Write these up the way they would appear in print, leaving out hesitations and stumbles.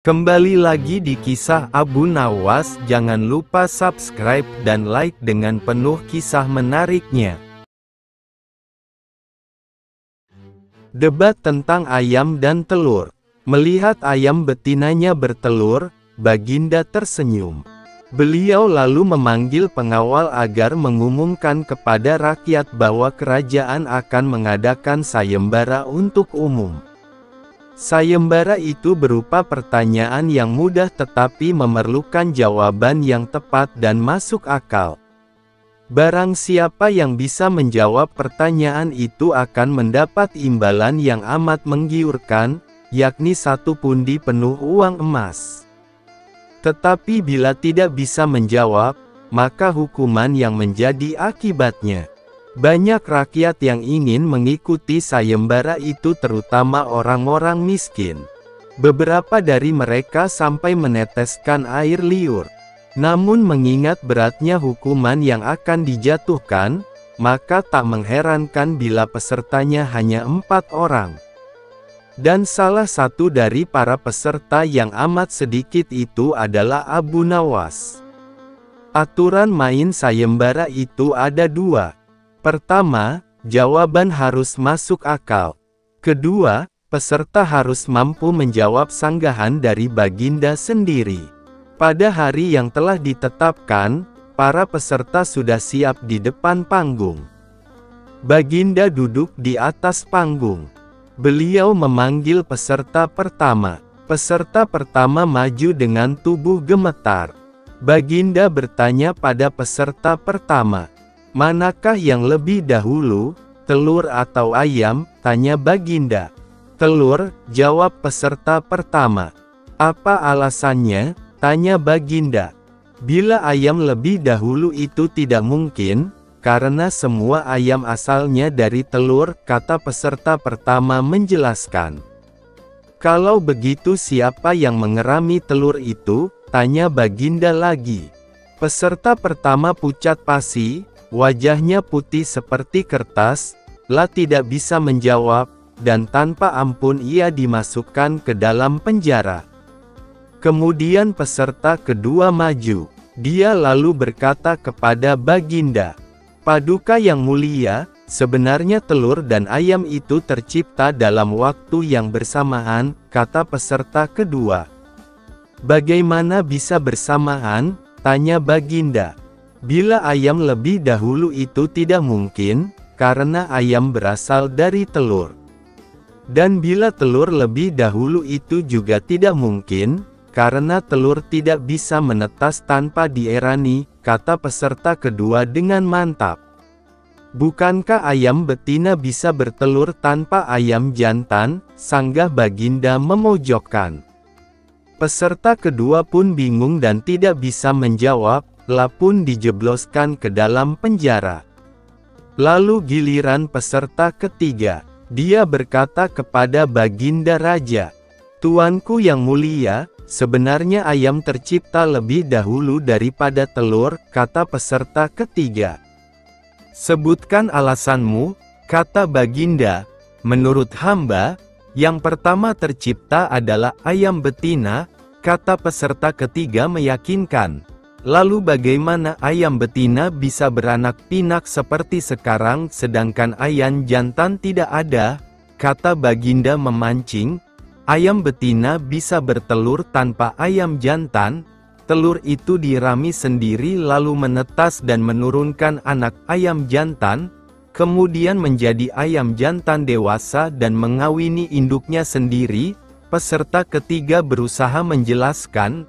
Kembali lagi di kisah Abu Nawas. Jangan lupa subscribe dan like dengan penuh kisah menariknya. Debat tentang ayam dan telur. Melihat ayam betinanya bertelur, Baginda tersenyum. Beliau lalu memanggil pengawal agar mengumumkan kepada rakyat bahwa kerajaan akan mengadakan sayembara untuk umum. Sayembara itu berupa pertanyaan yang mudah tetapi memerlukan jawaban yang tepat dan masuk akal. Barang siapa yang bisa menjawab pertanyaan itu akan mendapat imbalan yang amat menggiurkan, yakni 1 pundi penuh uang emas. Tetapi bila tidak bisa menjawab, maka hukuman yang menjadi akibatnya. Banyak rakyat yang ingin mengikuti sayembara itu, terutama orang-orang miskin. Beberapa dari mereka sampai meneteskan air liur. Namun mengingat beratnya hukuman yang akan dijatuhkan, maka tak mengherankan bila pesertanya hanya 4 orang. Dan salah satu dari para peserta yang amat sedikit itu adalah Abu Nawas. Aturan main sayembara itu ada 2. Pertama, jawaban harus masuk akal. Kedua, peserta harus mampu menjawab sanggahan dari Baginda sendiri. Pada hari yang telah ditetapkan, para peserta sudah siap di depan panggung. Baginda duduk di atas panggung. Beliau memanggil peserta pertama. Peserta pertama maju dengan tubuh gemetar. Baginda bertanya pada peserta pertama, "Manakah yang lebih dahulu, telur atau ayam?" tanya Baginda. "Telur," jawab peserta pertama. "Apa alasannya?" tanya Baginda. "Bila ayam lebih dahulu itu tidak mungkin, karena semua ayam asalnya dari telur," kata peserta pertama menjelaskan. "Kalau begitu siapa yang mengerami telur itu?" tanya Baginda lagi. Peserta pertama pucat pasi, wajahnya putih seperti kertas, tidak bisa menjawab, dan tanpa ampun ia dimasukkan ke dalam penjara. Kemudian peserta kedua maju. Dia lalu berkata kepada Baginda, "Paduka yang mulia, sebenarnya telur dan ayam itu tercipta dalam waktu yang bersamaan," kata peserta kedua. "Bagaimana bisa bersamaan?" tanya Baginda. "Bila ayam lebih dahulu itu tidak mungkin, karena ayam berasal dari telur. Dan bila telur lebih dahulu itu juga tidak mungkin, karena telur tidak bisa menetas tanpa dierani," kata peserta kedua dengan mantap. "Bukankah ayam betina bisa bertelur tanpa ayam jantan?" sanggah Baginda memojokkan. Peserta kedua pun bingung dan tidak bisa menjawab, pun dijebloskan ke dalam penjara. Lalu giliran peserta ketiga. Dia berkata kepada Baginda Raja, "Tuanku yang mulia, sebenarnya ayam tercipta lebih dahulu daripada telur," kata peserta ketiga. "Sebutkan alasanmu," kata Baginda. "Menurut hamba, yang pertama tercipta adalah ayam betina," kata peserta ketiga meyakinkan. "Lalu bagaimana ayam betina bisa beranak pinak seperti sekarang sedangkan ayam jantan tidak ada?" kata Baginda memancing. "Ayam betina bisa bertelur tanpa ayam jantan. Telur itu dirami sendiri lalu menetas dan menurunkan anak ayam jantan, kemudian menjadi ayam jantan dewasa dan mengawini induknya sendiri." Peserta ketiga berusaha menjelaskan,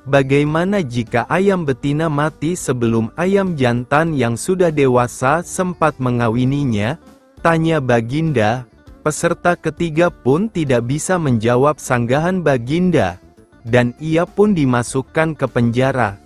"Bagaimana jika ayam betina mati sebelum ayam jantan yang sudah dewasa sempat mengawininya?" tanya Baginda. Peserta ketiga pun tidak bisa menjawab sanggahan Baginda, dan ia pun dimasukkan ke penjara.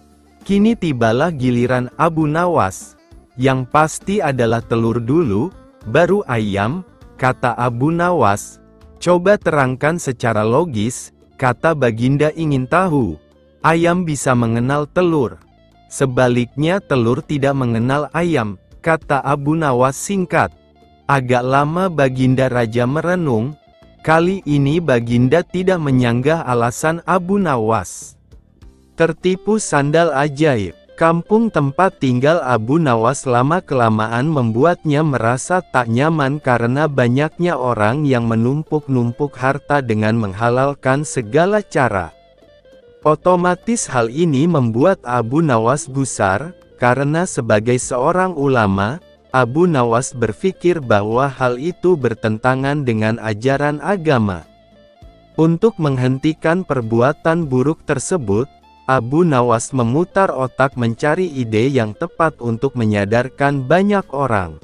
Kini tibalah giliran Abu Nawas. "Yang pasti adalah telur dulu, baru ayam," kata Abu Nawas. "Coba terangkan secara logis," kata Baginda ingin tahu. "Ayam bisa mengenal telur. Sebaliknya telur tidak mengenal ayam," kata Abu Nawas singkat. Agak lama Baginda Raja merenung. Kali ini Baginda tidak menyanggah alasan Abu Nawas. Tertipu sandal ajaib. Kampung tempat tinggal Abu Nawas lama-kelamaan membuatnya merasa tak nyaman karena banyaknya orang yang menumpuk-numpuk harta dengan menghalalkan segala cara. Otomatis hal ini membuat Abu Nawas gusar, karena sebagai seorang ulama, Abu Nawas berpikir bahwa hal itu bertentangan dengan ajaran agama. Untuk menghentikan perbuatan buruk tersebut, Abu Nawas memutar otak mencari ide yang tepat untuk menyadarkan banyak orang.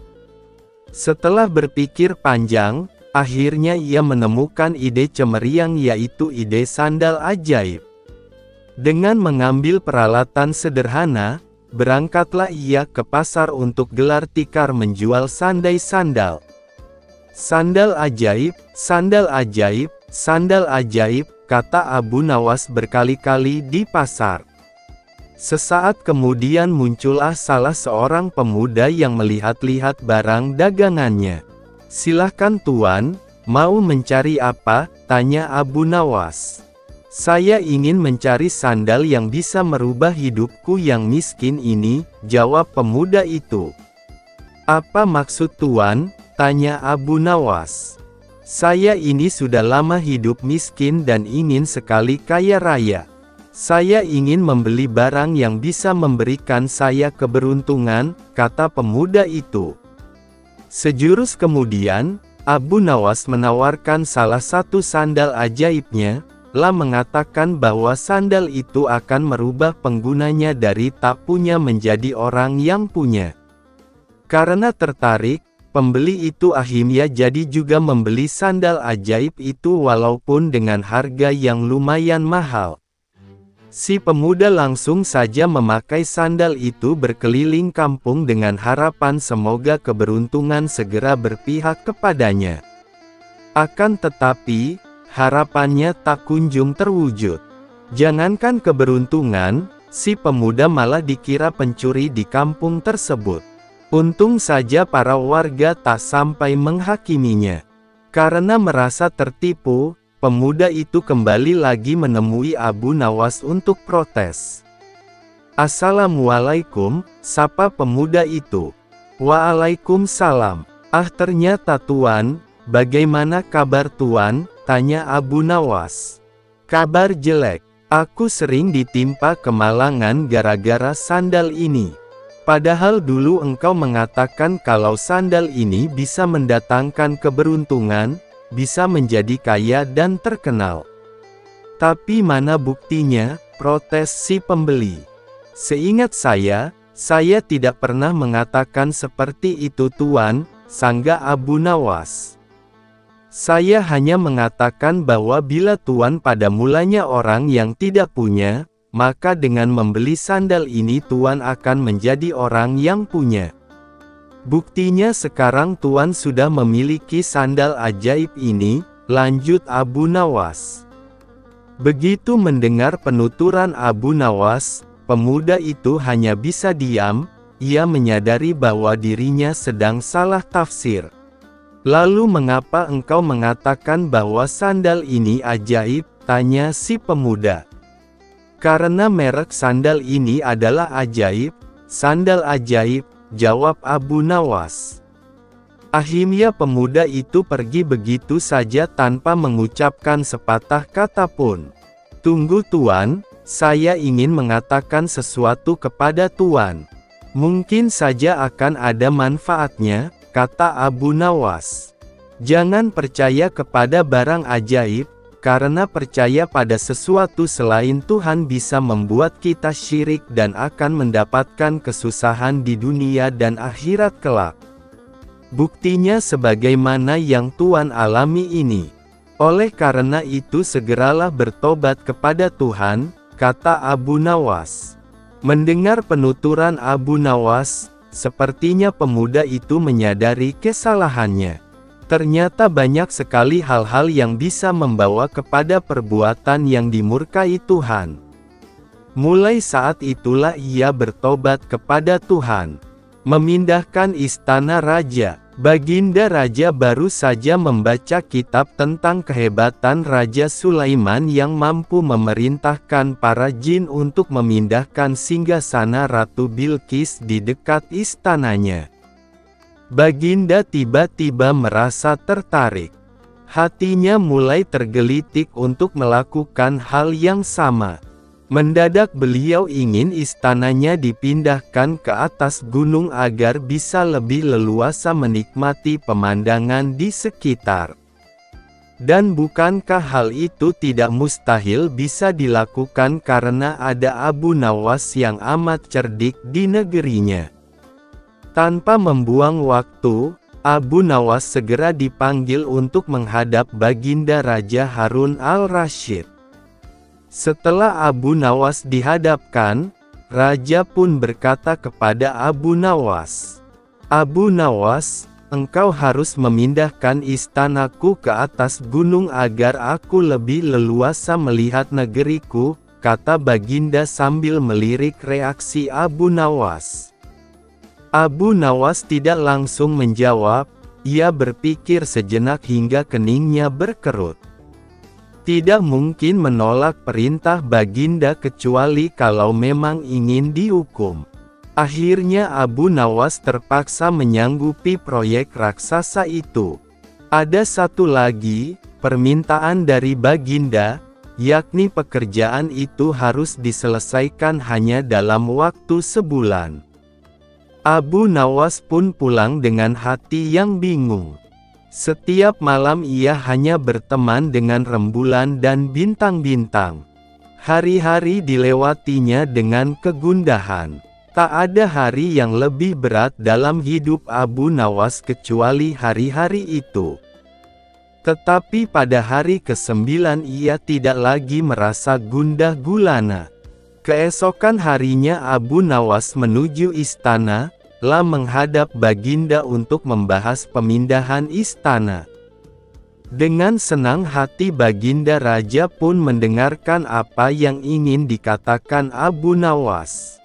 Setelah berpikir panjang, akhirnya ia menemukan ide cemeriang, yaitu ide sandal ajaib. Dengan mengambil peralatan sederhana, berangkatlah ia ke pasar untuk gelar tikar menjual sandal-sandal. Sandal ajaib, sandal ajaib, sandal ajaib, kata Abu Nawas berkali-kali di pasar. Sesaat kemudian muncullah salah seorang pemuda yang melihat-lihat barang dagangannya. "Silahkan tuan, mau mencari apa?" tanya Abu Nawas. "Saya ingin mencari sandal yang bisa merubah hidupku yang miskin ini," jawab pemuda itu. "Apa maksud tuan?" tanya Abu Nawas. "Saya ini sudah lama hidup miskin dan ingin sekali kaya raya. Saya ingin membeli barang yang bisa memberikan saya keberuntungan," kata pemuda itu. Sejurus kemudian, Abu Nawas menawarkan salah satu sandal ajaibnya, mengatakan bahwa sandal itu akan merubah penggunanya dari tak punya menjadi orang yang punya. Karena tertarik, pembeli itu akhirnya jadi juga membeli sandal ajaib itu walaupun dengan harga yang lumayan mahal. Si pemuda langsung saja memakai sandal itu berkeliling kampung dengan harapan semoga keberuntungan segera berpihak kepadanya. Akan tetapi, harapannya tak kunjung terwujud. Jangankan keberuntungan, si pemuda malah dikira pencuri di kampung tersebut. Untung saja para warga tak sampai menghakiminya. Karena merasa tertipu, pemuda itu kembali lagi menemui Abu Nawas untuk protes. "Assalamualaikum," sapa pemuda itu. "Waalaikumsalam. Ah, ternyata tuan, bagaimana kabar tuan?" tanya Abu Nawas. "Kabar jelek. Aku sering ditimpa kemalangan gara-gara sandal ini. Padahal dulu engkau mengatakan kalau sandal ini bisa mendatangkan keberuntungan, bisa menjadi kaya dan terkenal. Tapi mana buktinya?" protes si pembeli. "Seingat saya tidak pernah mengatakan seperti itu tuan," sanggah Abu Nawas. "Saya hanya mengatakan bahwa bila tuan pada mulanya orang yang tidak punya, maka dengan membeli sandal ini tuan akan menjadi orang yang punya. Buktinya sekarang tuan sudah memiliki sandal ajaib ini," lanjut Abu Nawas. Begitu mendengar penuturan Abu Nawas, pemuda itu hanya bisa diam. Ia menyadari bahwa dirinya sedang salah tafsir. "Lalu mengapa engkau mengatakan bahwa sandal ini ajaib?" tanya si pemuda. "Karena merek sandal ini adalah ajaib, sandal ajaib," jawab Abu Nawas. Akhirnya pemuda itu pergi begitu saja tanpa mengucapkan sepatah kata pun. "Tunggu tuan, saya ingin mengatakan sesuatu kepada tuan. Mungkin saja akan ada manfaatnya," kata Abu Nawas. "Jangan percaya kepada barang ajaib, karena percaya pada sesuatu selain Tuhan bisa membuat kita syirik dan akan mendapatkan kesusahan di dunia dan akhirat kelak. Buktinya sebagaimana yang Tuan alami ini. Oleh karena itu segeralah bertobat kepada Tuhan," kata Abu Nawas. Mendengar penuturan Abu Nawas, sepertinya pemuda itu menyadari kesalahannya. Ternyata banyak sekali hal-hal yang bisa membawa kepada perbuatan yang dimurkai Tuhan. Mulai saat itulah ia bertobat kepada Tuhan, memindahkan istana raja, Baginda Raja baru saja membaca kitab tentang kehebatan Raja Sulaiman yang mampu memerintahkan para jin untuk memindahkan singgasana Ratu Bilqis di dekat istananya. Baginda tiba-tiba merasa tertarik. Hatinya mulai tergelitik untuk melakukan hal yang sama. Mendadak beliau ingin istananya dipindahkan ke atas gunung agar bisa lebih leluasa menikmati pemandangan di sekitar. Dan bukankah hal itu tidak mustahil bisa dilakukan karena ada Abu Nawas yang amat cerdik di negerinya? Tanpa membuang waktu, Abu Nawas segera dipanggil untuk menghadap Baginda Raja Harun al-Rasyid. Setelah Abu Nawas dihadapkan, Raja pun berkata kepada Abu Nawas, "Abu Nawas, engkau harus memindahkan istanaku ke atas gunung agar aku lebih leluasa melihat negeriku," kata Baginda sambil melirik reaksi Abu Nawas. Abu Nawas tidak langsung menjawab, ia berpikir sejenak hingga keningnya berkerut. Tidak mungkin menolak perintah Baginda kecuali kalau memang ingin dihukum. Akhirnya Abu Nawas terpaksa menyanggupi proyek raksasa itu. Ada satu lagi permintaan dari Baginda, yakni pekerjaan itu harus diselesaikan hanya dalam waktu sebulan. Abu Nawas pun pulang dengan hati yang bingung. Setiap malam ia hanya berteman dengan rembulan dan bintang-bintang. Hari-hari dilewatinya dengan kegundahan. Tak ada hari yang lebih berat dalam hidup Abu Nawas kecuali hari-hari itu. Tetapi pada hari ke-9 ia tidak lagi merasa gundah gulana. Keesokan harinya Abu Nawas menuju istana, menghadap Baginda untuk membahas pemindahan istana. Dengan senang hati Baginda Raja pun mendengarkan apa yang ingin dikatakan Abu Nawas.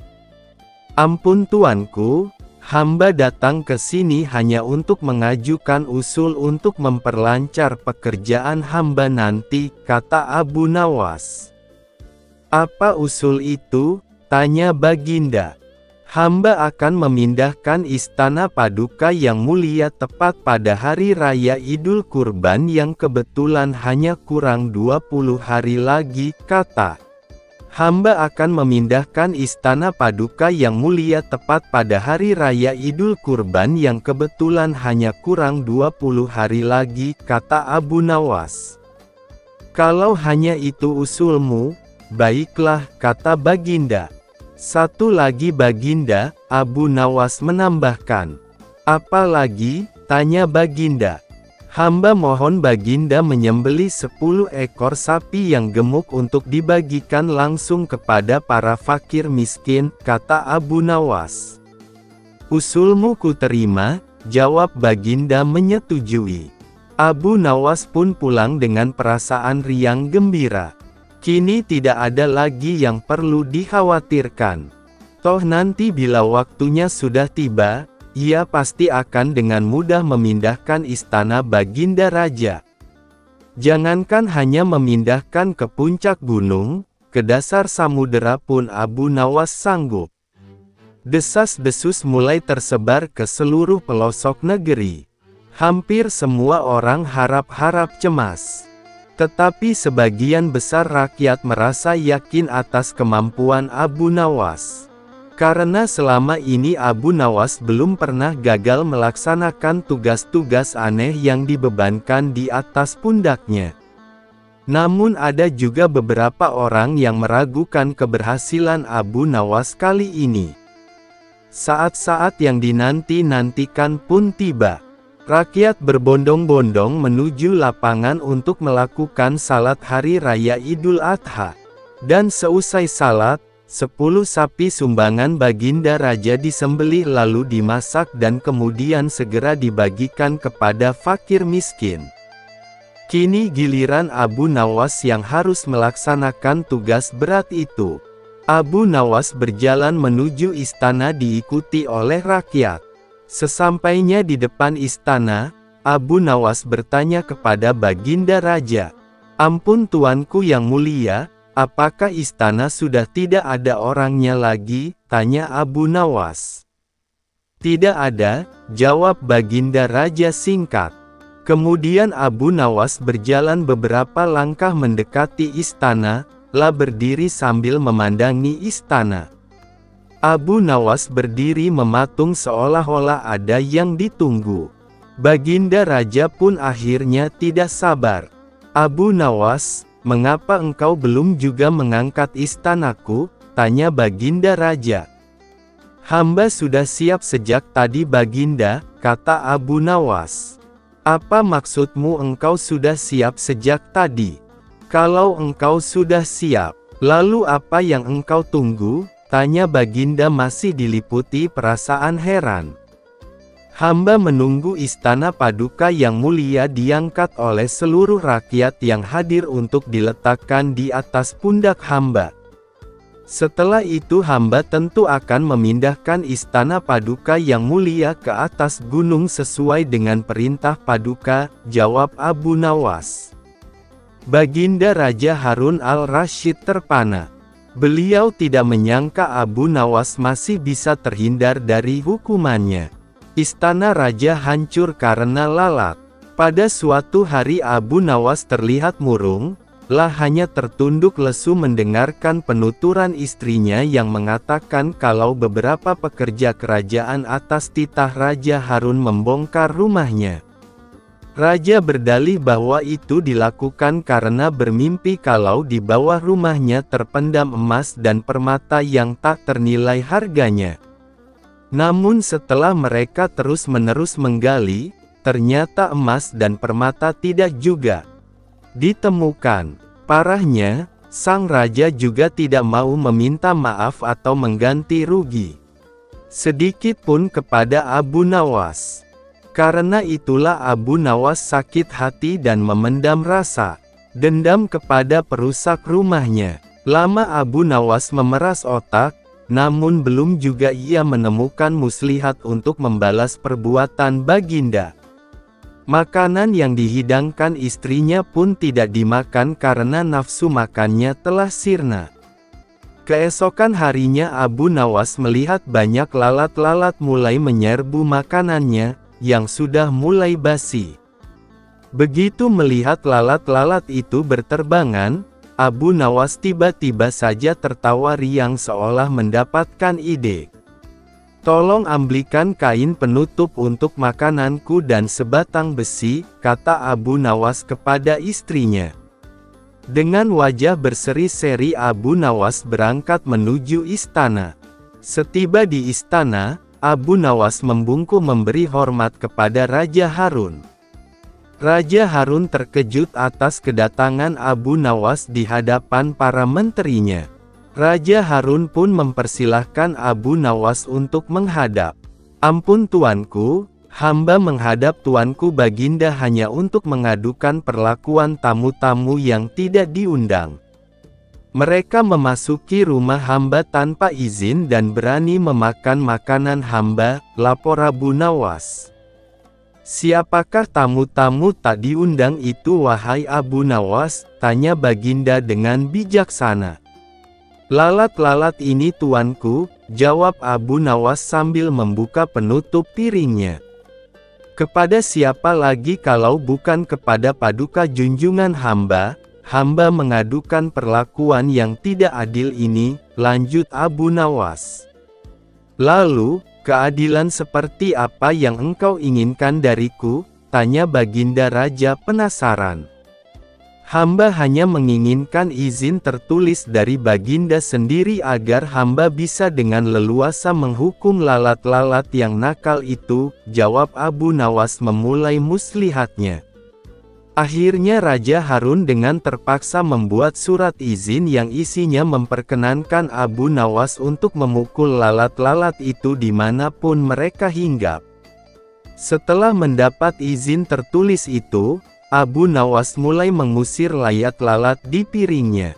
"Ampun tuanku, hamba datang ke sini hanya untuk mengajukan usul untuk memperlancar pekerjaan hamba nanti," kata Abu Nawas. "Apa usul itu?" tanya Baginda. "Hamba akan memindahkan istana Paduka yang mulia tepat pada hari raya Idul Kurban yang kebetulan hanya kurang 20 hari lagi," kata. "Hamba akan memindahkan istana Paduka yang mulia tepat pada hari raya Idul Kurban yang kebetulan hanya kurang 20 hari lagi," kata Abu Nawas. "Kalau hanya itu usulmu, baiklah," kata Baginda. "Satu lagi Baginda," Abu Nawas menambahkan. "Apa lagi?" tanya Baginda. "Hamba mohon Baginda menyembelih 10 ekor sapi yang gemuk untuk dibagikan langsung kepada para fakir miskin," kata Abu Nawas. "Usulmu ku terima," jawab Baginda menyetujui. Abu Nawas pun pulang dengan perasaan riang gembira. Kini tidak ada lagi yang perlu dikhawatirkan. Toh nanti bila waktunya sudah tiba, ia pasti akan dengan mudah memindahkan istana Baginda Raja. Jangankan hanya memindahkan ke puncak gunung, ke dasar samudera pun Abu Nawas sanggup. Desas-desus mulai tersebar ke seluruh pelosok negeri. Hampir semua orang harap-harap cemas. Tetapi sebagian besar rakyat merasa yakin atas kemampuan Abu Nawas. Karena selama ini Abu Nawas belum pernah gagal melaksanakan tugas-tugas aneh yang dibebankan di atas pundaknya. Namun ada juga beberapa orang yang meragukan keberhasilan Abu Nawas kali ini. Saat-saat yang dinanti-nantikan pun tiba. Rakyat berbondong-bondong menuju lapangan untuk melakukan salat hari raya Idul Adha. Dan seusai salat, 10 sapi sumbangan Baginda Raja disembelih lalu dimasak dan kemudian segera dibagikan kepada fakir miskin. Kini giliran Abu Nawas yang harus melaksanakan tugas berat itu. Abu Nawas berjalan menuju istana diikuti oleh rakyat. Sesampainya di depan istana, Abu Nawas bertanya kepada Baginda Raja. "Ampun tuanku yang mulia, apakah istana sudah tidak ada orangnya lagi?" tanya Abu Nawas. "Tidak ada," jawab Baginda Raja singkat. Kemudian Abu Nawas berjalan beberapa langkah mendekati istana, lalu berdiri sambil memandangi istana. Abu Nawas berdiri mematung seolah-olah ada yang ditunggu. Baginda Raja pun akhirnya tidak sabar. "Abu Nawas, mengapa engkau belum juga mengangkat istanaku?" tanya Baginda Raja. "Hamba sudah siap sejak tadi Baginda," kata Abu Nawas. "Apa maksudmu engkau sudah siap sejak tadi? Kalau engkau sudah siap, lalu apa yang engkau tunggu?" tanya Baginda masih diliputi perasaan heran. "Hamba menunggu istana Paduka yang mulia diangkat oleh seluruh rakyat yang hadir untuk diletakkan di atas pundak hamba. Setelah itu hamba tentu akan memindahkan istana Paduka yang mulia ke atas gunung sesuai dengan perintah Paduka," jawab Abu Nawas. Baginda Raja Harun al-Rasyid terpana. Beliau tidak menyangka Abu Nawas masih bisa terhindar dari hukumannya. Istana raja hancur karena lalat. Pada suatu hari Abu Nawas terlihat murung, hanya tertunduk lesu mendengarkan penuturan istrinya yang mengatakan kalau beberapa pekerja kerajaan atas titah Raja Harun membongkar rumahnya. Raja berdalih bahwa itu dilakukan karena bermimpi kalau di bawah rumahnya terpendam emas dan permata yang tak ternilai harganya. Namun setelah mereka terus-menerus menggali, ternyata emas dan permata tidak juga ditemukan. Parahnya, sang raja juga tidak mau meminta maaf atau mengganti rugi sedikit pun kepada Abu Nawas. Karena itulah Abu Nawas sakit hati dan memendam rasa dendam kepada perusak rumahnya. Lama Abu Nawas memeras otak, namun belum juga ia menemukan muslihat untuk membalas perbuatan Baginda. Makanan yang dihidangkan istrinya pun tidak dimakan karena nafsu makannya telah sirna. Keesokan harinya Abu Nawas melihat banyak lalat-lalat mulai menyerbu makanannya, yang sudah mulai basi. Begitu melihat lalat-lalat itu berterbangan, Abu Nawas tiba-tiba saja tertawa riang seolah mendapatkan ide. "Tolong ambilkan kain penutup untuk makananku dan sebatang besi," kata Abu Nawas kepada istrinya. Dengan wajah berseri-seri Abu Nawas berangkat menuju istana. Setiba di istana, Abu Nawas membungkuk memberi hormat kepada Raja Harun. Raja Harun terkejut atas kedatangan Abu Nawas di hadapan para menterinya. Raja Harun pun mempersilahkan Abu Nawas untuk menghadap. "Ampun tuanku, hamba menghadap tuanku Baginda hanya untuk mengadukan perlakuan tamu-tamu yang tidak diundang. Mereka memasuki rumah hamba tanpa izin dan berani memakan makanan hamba," lapor Abu Nawas. "Siapakah tamu-tamu tak diundang itu wahai Abu Nawas?" tanya Baginda dengan bijaksana. "Lalat-lalat ini tuanku," jawab Abu Nawas sambil membuka penutup piringnya. "Kepada siapa lagi kalau bukan kepada Paduka junjungan hamba? Hamba mengadukan perlakuan yang tidak adil ini," lanjut Abu Nawas. "Lalu, keadilan seperti apa yang engkau inginkan dariku?" tanya Baginda Raja penasaran. "Hamba hanya menginginkan izin tertulis dari Baginda sendiri agar hamba bisa dengan leluasa menghukum lalat-lalat yang nakal itu," jawab Abu Nawas memulai muslihatnya. Akhirnya Raja Harun dengan terpaksa membuat surat izin yang isinya memperkenankan Abu Nawas untuk memukul lalat-lalat itu dimanapun mereka hinggap. Setelah mendapat izin tertulis itu, Abu Nawas mulai mengusir lalat-lalat di piringnya.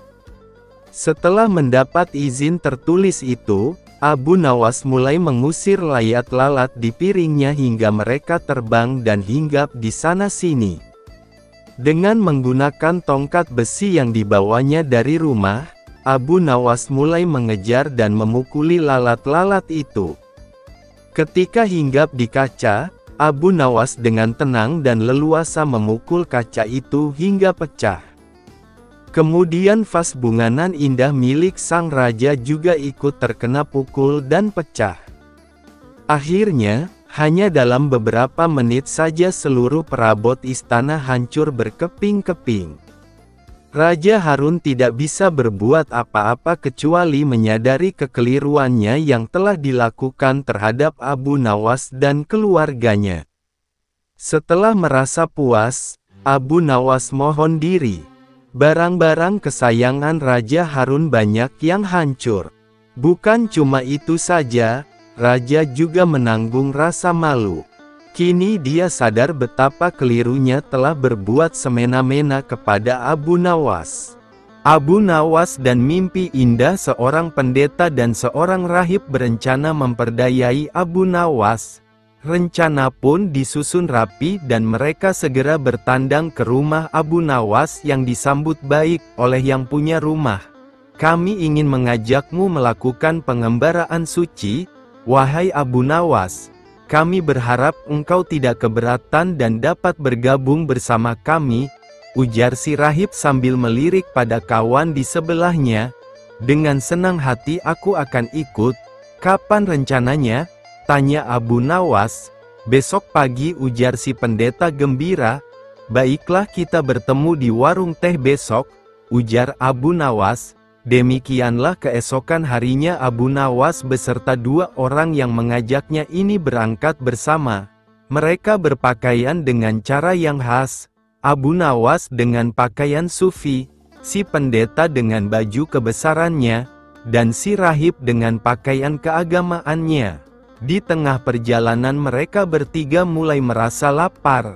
Setelah mendapat izin tertulis itu, Abu Nawas mulai mengusir layat lalat di piringnya hingga mereka terbang dan hinggap di sana-sini. Dengan menggunakan tongkat besi yang dibawanya dari rumah, Abu Nawas mulai mengejar dan memukuli lalat-lalat itu. Ketika hinggap di kaca, Abu Nawas dengan tenang dan leluasa memukul kaca itu hingga pecah. Kemudian vas bunga nan indah milik sang raja juga ikut terkena pukul dan pecah. Akhirnya, hanya dalam beberapa menit saja seluruh perabot istana hancur berkeping-keping. Raja Harun tidak bisa berbuat apa-apa kecuali menyadari kekeliruannya yang telah dilakukan terhadap Abu Nawas dan keluarganya. Setelah merasa puas, Abu Nawas mohon diri. Barang-barang kesayangan Raja Harun banyak yang hancur. Bukan cuma itu saja, Raja juga menanggung rasa malu. Kini dia sadar betapa kelirunya telah berbuat semena-mena kepada Abu Nawas. Abu Nawas dan mimpi indah seorang pendeta dan seorang rahib berencana memperdayai Abu Nawas. Rencana pun disusun rapi dan mereka segera bertandang ke rumah Abu Nawas yang disambut baik oleh yang punya rumah. Kami ingin mengajakmu melakukan pengembaraan suci, wahai Abu Nawas. Kami berharap engkau tidak keberatan dan dapat bergabung bersama kami, ujar si rahib sambil melirik pada kawan di sebelahnya. Dengan senang hati aku akan ikut. Kapan rencananya? Tanya Abu Nawas. Besok pagi, ujar si pendeta gembira. Baiklah, kita bertemu di warung teh besok, ujar Abu Nawas. Demikianlah keesokan harinya Abu Nawas beserta dua orang yang mengajaknya ini berangkat bersama. Mereka berpakaian dengan cara yang khas. Abu Nawas dengan pakaian sufi, si pendeta dengan baju kebesarannya, dan si rahib dengan pakaian keagamaannya. Di tengah perjalanan mereka bertiga mulai merasa lapar.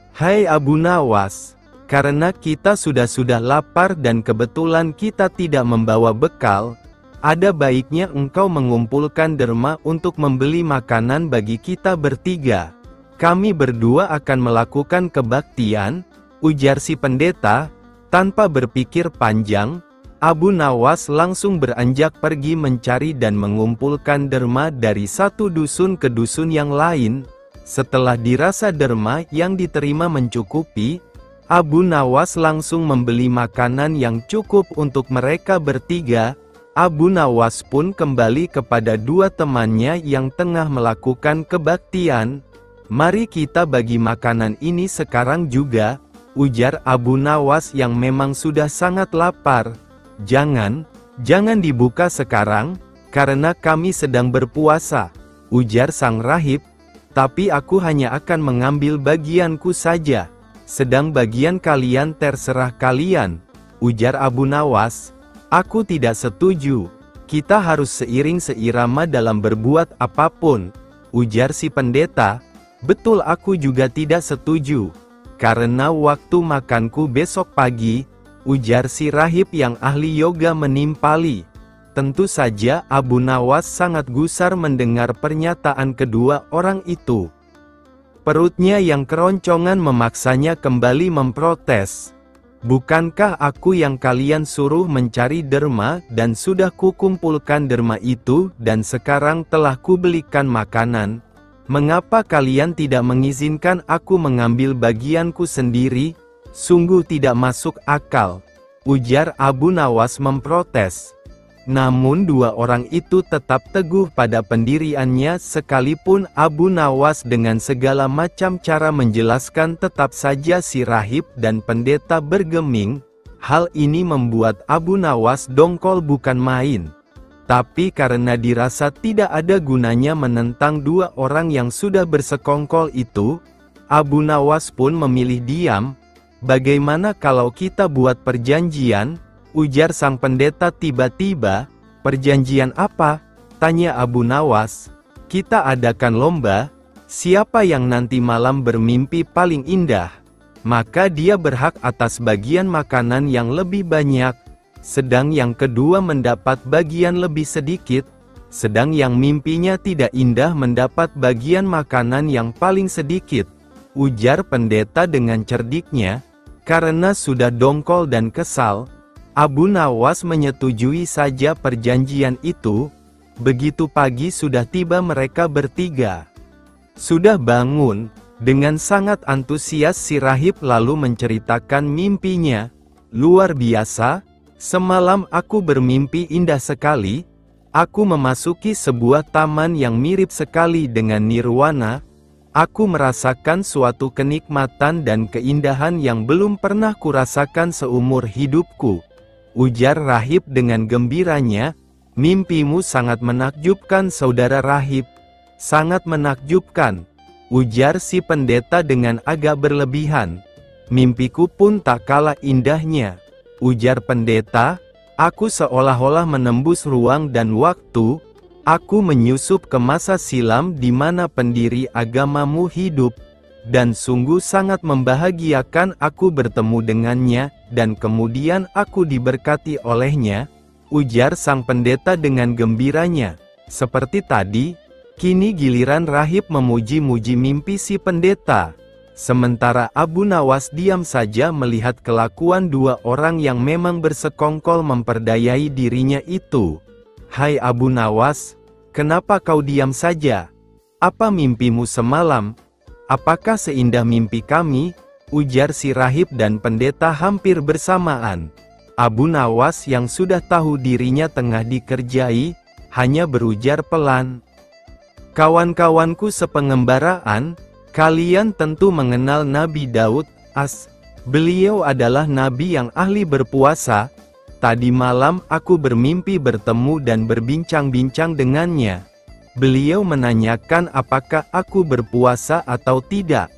Hai Abu Nawas, karena kita sudah lapar dan kebetulan kita tidak membawa bekal, ada baiknya engkau mengumpulkan derma untuk membeli makanan bagi kita bertiga. Kami berdua akan melakukan kebaktian, ujar si pendeta. Tanpa berpikir panjang, Abu Nawas langsung beranjak pergi mencari dan mengumpulkan derma dari satu dusun ke dusun yang lain. Setelah dirasa derma yang diterima mencukupi, Abu Nawas langsung membeli makanan yang cukup untuk mereka bertiga. Abu Nawas pun kembali kepada dua temannya yang tengah melakukan kebaktian. Mari kita bagi makanan ini sekarang juga, ujar Abu Nawas yang memang sudah sangat lapar. Jangan dibuka sekarang, karena kami sedang berpuasa, ujar sang rahib. Tapi aku hanya akan mengambil bagianku saja. Sedang bagian kalian terserah kalian, ujar Abu Nawas. Aku tidak setuju. Kita harus seiring seirama dalam berbuat apapun, ujar si pendeta. Betul, aku juga tidak setuju. Karena waktu makanku besok pagi, ujar si rahib yang ahli yoga menimpali. Tentu saja Abu Nawas sangat gusar mendengar pernyataan kedua orang itu. Perutnya yang keroncongan memaksanya kembali memprotes. Bukankah aku yang kalian suruh mencari derma dan sudah kukumpulkan derma itu dan sekarang telah kubelikan makanan? Mengapa kalian tidak mengizinkan aku mengambil bagianku sendiri? Sungguh tidak masuk akal, ujar Abu Nawas memprotes. Namun dua orang itu tetap teguh pada pendiriannya sekalipun Abu Nawas dengan segala macam cara menjelaskan tetap saja si rahib dan pendeta bergeming. Hal ini membuat Abu Nawas dongkol bukan main. Tapi karena dirasa tidak ada gunanya menentang dua orang yang sudah bersekongkol itu, Abu Nawas pun memilih diam. Bagaimana kalau kita buat perjanjian? Ujar sang pendeta tiba-tiba. Perjanjian apa? Tanya Abu Nawas. Kita adakan lomba. Siapa yang nanti malam bermimpi paling indah, maka dia berhak atas bagian makanan yang lebih banyak. Sedang yang kedua mendapat bagian lebih sedikit. sedang yang mimpinya tidak indah mendapat bagian makanan yang paling sedikit, ujar pendeta dengan cerdiknya. Karena sudah dongkol dan kesal, Abu Nawas menyetujui saja perjanjian itu. Begitu pagi sudah tiba mereka bertiga. Sudah bangun, dengan sangat antusias si rahib lalu menceritakan mimpinya. Luar biasa, semalam aku bermimpi indah sekali. Aku memasuki sebuah taman yang mirip sekali dengan nirwana. Aku merasakan suatu kenikmatan dan keindahan yang belum pernah kurasakan seumur hidupku, ujar rahib dengan gembiranya. Mimpimu sangat menakjubkan saudara rahib. Sangat menakjubkan, ujar si pendeta dengan agak berlebihan. Mimpiku pun tak kalah indahnya, ujar pendeta. Aku seolah-olah menembus ruang dan waktu. Aku menyusup ke masa silam di mana pendiri agamamu hidup, dan sungguh sangat membahagiakan aku bertemu dengannya, dan kemudian aku diberkati olehnya, ujar sang pendeta dengan gembiranya. Seperti tadi, kini giliran rahib memuji-muji mimpi si pendeta. Sementara Abu Nawas diam saja melihat kelakuan dua orang yang memang bersekongkol memperdayai dirinya itu. Hai Abu Nawas, kenapa kau diam saja? Apa mimpimu semalam? Apakah seindah mimpi kami? Ujar si rahib dan pendeta hampir bersamaan. Abu Nawas yang sudah tahu dirinya tengah dikerjai, hanya berujar pelan. Kawan-kawanku sepengembaraan, kalian tentu mengenal Nabi Daud, Beliau adalah nabi yang ahli berpuasa. Tadi malam aku bermimpi bertemu dan berbincang-bincang dengannya. Beliau menanyakan apakah aku berpuasa atau tidak.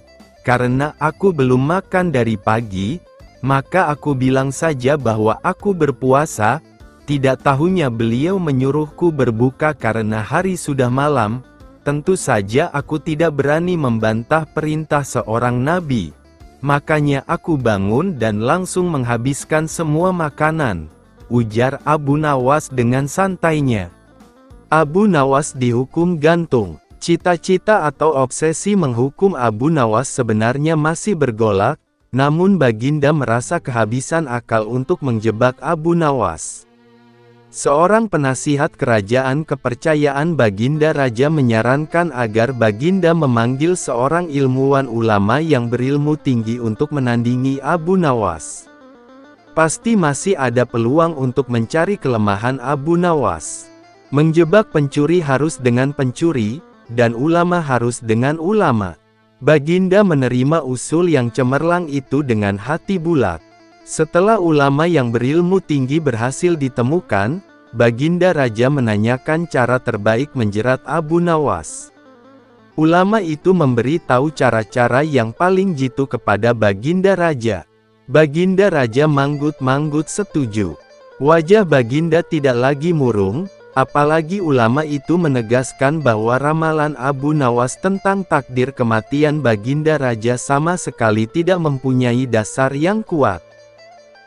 Karena aku belum makan dari pagi, maka aku bilang saja bahwa aku berpuasa. Tidak tahunya beliau menyuruhku berbuka karena hari sudah malam. Tentu saja aku tidak berani membantah perintah seorang nabi. Makanya aku bangun dan langsung menghabiskan semua makanan, ujar Abu Nawas dengan santainya. Abu Nawas dihukum gantung. Cita-cita atau obsesi menghukum Abu Nawas sebenarnya masih bergolak, namun Baginda merasa kehabisan akal untuk menjebak Abu Nawas. Seorang penasihat kerajaan kepercayaan Baginda Raja menyarankan agar Baginda memanggil seorang ilmuwan ulama yang berilmu tinggi untuk menandingi Abu Nawas. Pasti masih ada peluang untuk mencari kelemahan Abu Nawas. Menjebak pencuri harus dengan pencuri, dan ulama harus dengan ulama. Baginda menerima usul yang cemerlang itu dengan hati bulat. Setelah ulama yang berilmu tinggi berhasil ditemukan, Baginda Raja menanyakan cara terbaik menjerat Abu Nawas. Ulama itu memberi tahu cara-cara yang paling jitu kepada Baginda Raja. Baginda Raja manggut-manggut setuju. Wajah Baginda tidak lagi murung, apalagi ulama itu menegaskan bahwa ramalan Abu Nawas tentang takdir kematian Baginda Raja sama sekali tidak mempunyai dasar yang kuat.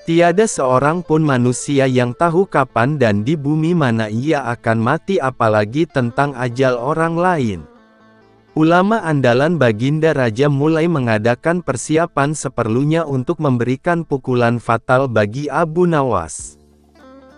Tiada seorang pun manusia yang tahu kapan dan di bumi mana ia akan mati apalagi tentang ajal orang lain. Ulama andalan Baginda Raja mulai mengadakan persiapan seperlunya untuk memberikan pukulan fatal bagi Abu Nawas.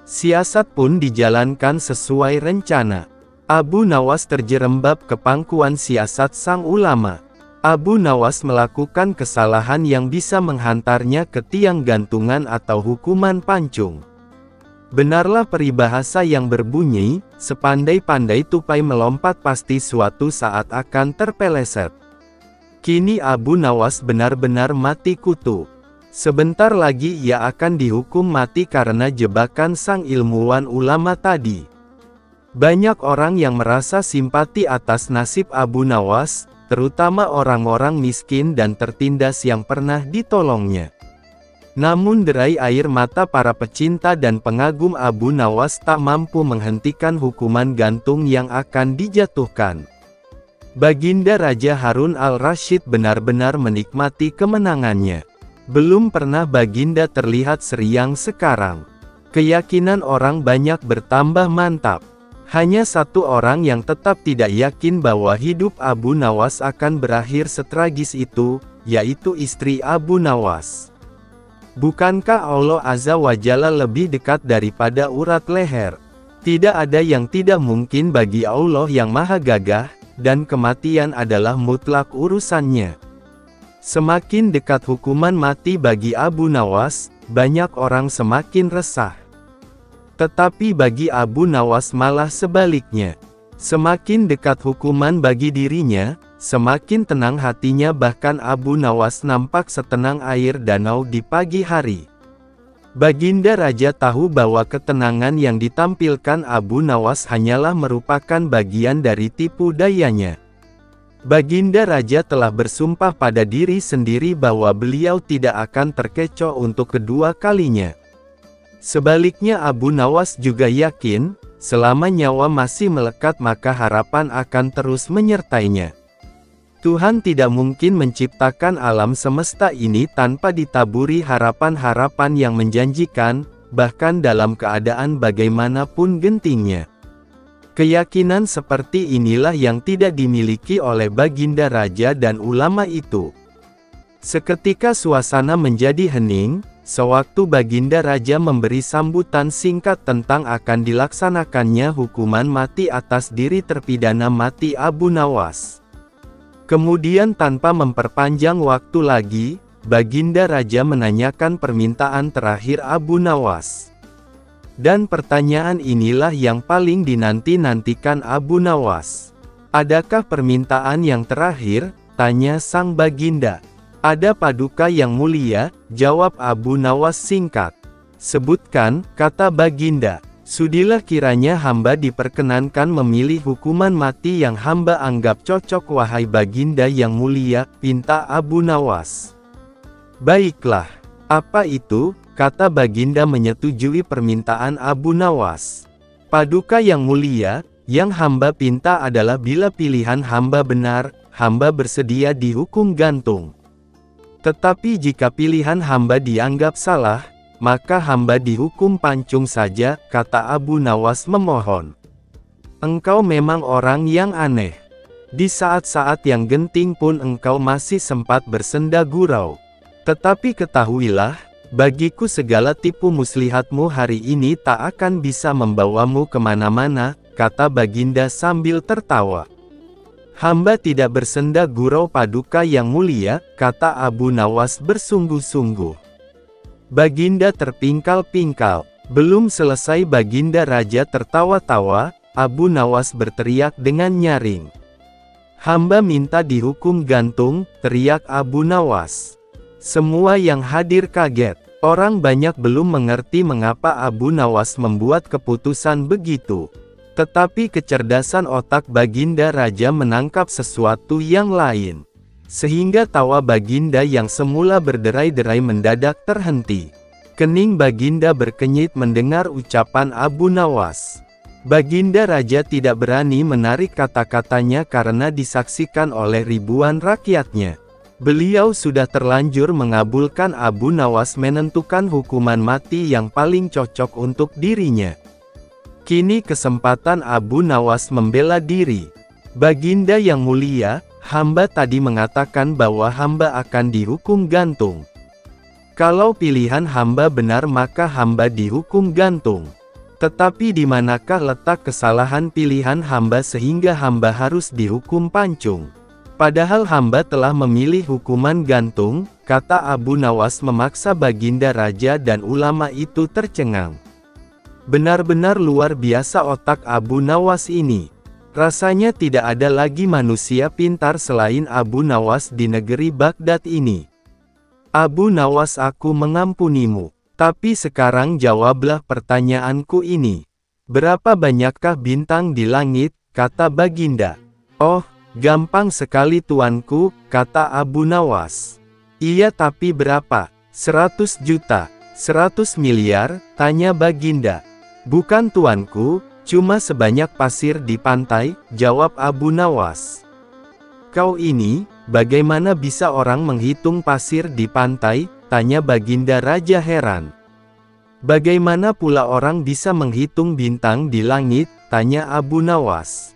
Siasat pun dijalankan sesuai rencana. Abu Nawas terjerembab ke pangkuan siasat sang ulama. Abu Nawas melakukan kesalahan yang bisa menghantarnya ke tiang gantungan atau hukuman pancung. Benarlah peribahasa yang berbunyi, sepandai-pandai tupai melompat pasti suatu saat akan terpeleset. Kini Abu Nawas benar-benar mati kutu. Sebentar lagi ia akan dihukum mati karena jebakan sang ilmuwan ulama tadi. Banyak orang yang merasa simpati atas nasib Abu Nawas, terutama orang-orang miskin dan tertindas yang pernah ditolongnya. Namun derai air mata para pecinta dan pengagum Abu Nawas tak mampu menghentikan hukuman gantung yang akan dijatuhkan. Baginda Raja Harun al-Rasyid benar-benar menikmati kemenangannya. Belum pernah Baginda terlihat seriang sekarang. Keyakinan orang banyak bertambah mantap. Hanya satu orang yang tetap tidak yakin bahwa hidup Abu Nawas akan berakhir setragis itu, yaitu istri Abu Nawas. Bukankah Allah Azza wa Jalla lebih dekat daripada urat leher? Tidak ada yang tidak mungkin bagi Allah yang Maha Gagah, dan kematian adalah mutlak urusannya. Semakin dekat hukuman mati bagi Abu Nawas, banyak orang semakin resah. Tetapi bagi Abu Nawas malah sebaliknya. Semakin dekat hukuman bagi dirinya, semakin tenang hatinya, bahkan Abu Nawas nampak setenang air danau di pagi hari. Baginda Raja tahu bahwa ketenangan yang ditampilkan Abu Nawas hanyalah merupakan bagian dari tipu dayanya. Baginda Raja telah bersumpah pada diri sendiri bahwa beliau tidak akan terkecoh untuk kedua kalinya. Sebaliknya Abu Nawas juga yakin, selama nyawa masih melekat maka harapan akan terus menyertainya. Tuhan tidak mungkin menciptakan alam semesta ini tanpa ditaburi harapan-harapan yang menjanjikan, bahkan dalam keadaan bagaimanapun gentingnya. Keyakinan seperti inilah yang tidak dimiliki oleh Baginda Raja dan ulama itu. Seketika suasana menjadi hening, sewaktu Baginda Raja memberi sambutan singkat tentang akan dilaksanakannya hukuman mati atas diri terpidana mati Abu Nawas. Kemudian tanpa memperpanjang waktu lagi, Baginda Raja menanyakan permintaan terakhir Abu Nawas. Dan pertanyaan inilah yang paling dinanti-nantikan Abu Nawas. "Adakah permintaan yang terakhir?" tanya sang Baginda. "Ada Paduka yang mulia," jawab Abu Nawas singkat. "Sebutkan," kata Baginda. "Sudilah kiranya hamba diperkenankan memilih hukuman mati yang hamba anggap cocok wahai Baginda yang mulia," pinta Abu Nawas. "Baiklah. Apa itu?" kata Baginda menyetujui permintaan Abu Nawas. "Paduka yang mulia, yang hamba pinta adalah bila pilihan hamba benar, hamba bersedia dihukum gantung. Tetapi jika pilihan hamba dianggap salah, maka hamba dihukum pancung saja," kata Abu Nawas memohon. "Engkau memang orang yang aneh. Di saat-saat yang genting pun engkau masih sempat bersenda gurau. Tetapi ketahuilah, bagiku segala tipu muslihatmu hari ini tak akan bisa membawamu kemana-mana," kata Baginda sambil tertawa. "Hamba tidak bersenda gurau Paduka yang mulia," kata Abu Nawas bersungguh-sungguh. Baginda terpingkal-pingkal. Belum selesai Baginda Raja tertawa-tawa, Abu Nawas berteriak dengan nyaring. "Hamba minta dihukum gantung," teriak Abu Nawas. Semua yang hadir kaget. Orang banyak belum mengerti mengapa Abu Nawas membuat keputusan begitu. Tetapi kecerdasan otak Baginda Raja menangkap sesuatu yang lain. Sehingga tawa Baginda yang semula berderai-derai mendadak terhenti. Kening Baginda berkenyit mendengar ucapan Abu Nawas. Baginda Raja tidak berani menarik kata-katanya karena disaksikan oleh ribuan rakyatnya. Beliau sudah terlanjur mengabulkan Abu Nawas menentukan hukuman mati yang paling cocok untuk dirinya. Kini kesempatan Abu Nawas membela diri. "Baginda yang mulia, hamba tadi mengatakan bahwa hamba akan dihukum gantung. Kalau pilihan hamba benar maka hamba dihukum gantung. Tetapi di manakah letak kesalahan pilihan hamba sehingga hamba harus dihukum pancung? Padahal hamba telah memilih hukuman gantung," kata Abu Nawas memaksa Baginda Raja dan ulama itu tercengang. Benar-benar luar biasa otak Abu Nawas ini. Rasanya tidak ada lagi manusia pintar selain Abu Nawas di negeri Baghdad ini. "Abu Nawas, aku mengampunimu. Tapi sekarang jawablah pertanyaanku ini. Berapa banyakkah bintang di langit?" kata Baginda. "Oh, gampang sekali tuanku," kata Abu Nawas. "Iya, tapi berapa? 100 juta, 100 miliar, tanya Baginda. "Bukan tuanku, cuma sebanyak pasir di pantai," jawab Abu Nawas. "Kau ini, bagaimana bisa orang menghitung pasir di pantai?" tanya Baginda Raja heran. "Bagaimana pula orang bisa menghitung bintang di langit?" tanya Abu Nawas.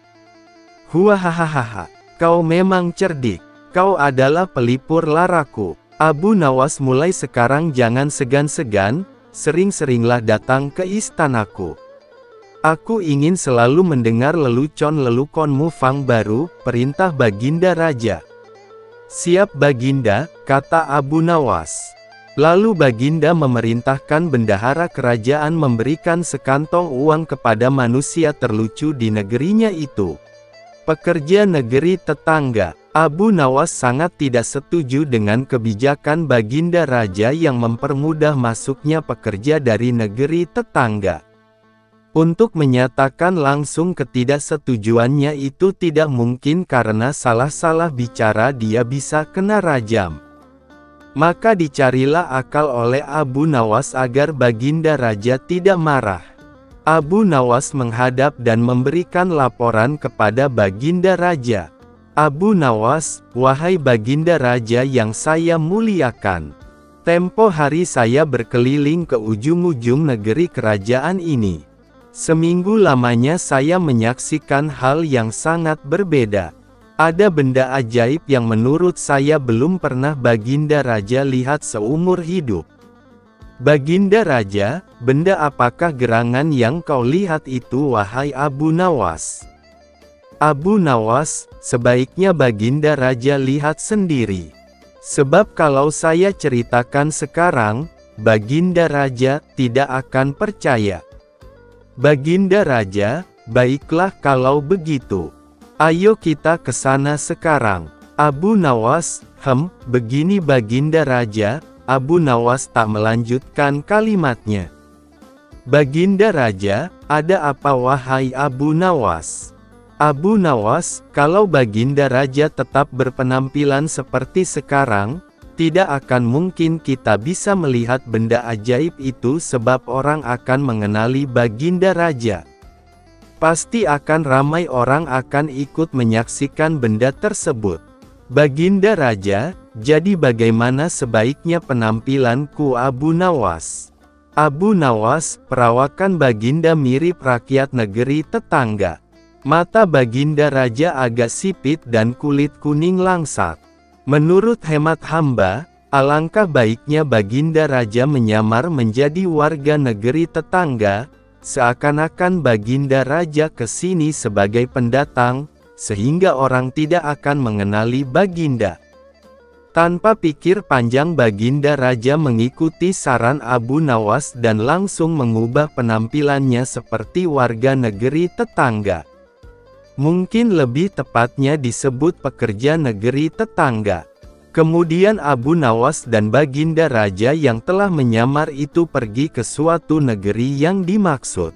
Huahahaha, kau memang cerdik, kau adalah pelipur laraku. Abu Nawas, mulai sekarang jangan segan-segan, sering-seringlah datang ke istanaku. Aku ingin selalu mendengar lelucon-leluconmu Fang baru, perintah Baginda Raja. Siap Baginda, kata Abu Nawas. Lalu Baginda memerintahkan bendahara kerajaan memberikan sekantong uang kepada manusia terlucu di negerinya itu. Pekerja negeri tetangga. Abu Nawas sangat tidak setuju dengan kebijakan Baginda Raja yang mempermudah masuknya pekerja dari negeri tetangga. Untuk menyatakan langsung ketidaksetujuannya itu tidak mungkin karena salah-salah bicara dia bisa kena rajam. Maka dicarilah akal oleh Abu Nawas agar Baginda Raja tidak marah. Abu Nawas menghadap dan memberikan laporan kepada Baginda Raja. Abu Nawas, wahai Baginda Raja yang saya muliakan. Tempo hari saya berkeliling ke ujung-ujung negeri kerajaan ini. Seminggu lamanya saya menyaksikan hal yang sangat berbeda. Ada benda ajaib yang menurut saya belum pernah Baginda Raja lihat seumur hidup. Baginda Raja, benda apakah gerangan yang kau lihat itu wahai Abu Nawas? Abu Nawas, sebaiknya Baginda Raja lihat sendiri. Sebab kalau saya ceritakan sekarang, Baginda Raja tidak akan percaya. Baginda Raja, baiklah kalau begitu. Ayo kita ke sana sekarang. Abu Nawas, begini Baginda Raja. Abu Nawas tak melanjutkan kalimatnya. Baginda Raja, ada apa wahai Abu Nawas? Abu Nawas, kalau Baginda Raja tetap berpenampilan seperti sekarang, tidak akan mungkin kita bisa melihat benda ajaib itu sebab orang akan mengenali Baginda Raja. Pasti akan ramai orang akan ikut menyaksikan benda tersebut. Baginda Raja, jadi bagaimana sebaiknya penampilanku Abu Nawas? Abu Nawas, perawakan Baginda mirip rakyat negeri tetangga. Mata Baginda Raja agak sipit dan kulit kuning langsat. Menurut hemat hamba, alangkah baiknya Baginda Raja menyamar menjadi warga negeri tetangga, seakan-akan Baginda Raja ke sini sebagai pendatang, sehingga orang tidak akan mengenali Baginda. Tanpa pikir panjang Baginda Raja mengikuti saran Abu Nawas dan langsung mengubah penampilannya seperti warga negeri tetangga. Mungkin lebih tepatnya disebut pekerja negeri tetangga. Kemudian Abu Nawas dan Baginda Raja yang telah menyamar itu pergi ke suatu negeri yang dimaksud.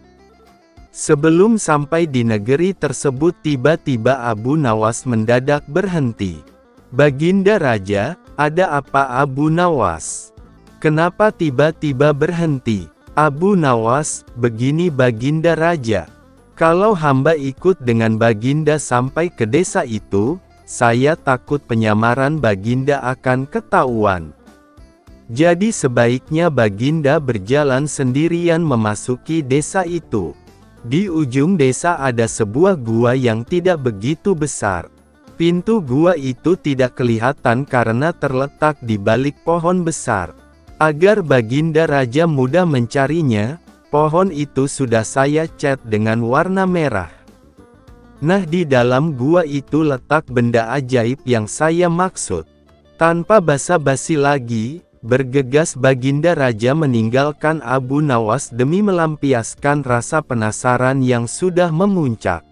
Sebelum sampai di negeri tersebut tiba-tiba Abu Nawas mendadak berhenti. Baginda Raja, ada apa Abu Nawas? Kenapa tiba-tiba berhenti? Abu Nawas, begini Baginda Raja. Kalau hamba ikut dengan Baginda sampai ke desa itu, saya takut penyamaran Baginda akan ketahuan. Jadi sebaiknya Baginda berjalan sendirian memasuki desa itu. Di ujung desa ada sebuah gua yang tidak begitu besar. Pintu gua itu tidak kelihatan karena terletak di balik pohon besar. Agar Baginda Raja mudah mencarinya, pohon itu sudah saya cat dengan warna merah. Nah, di dalam gua itu letak benda ajaib yang saya maksud. Tanpa basa-basi lagi, bergegas Baginda Raja meninggalkan Abu Nawas demi melampiaskan rasa penasaran yang sudah memuncak.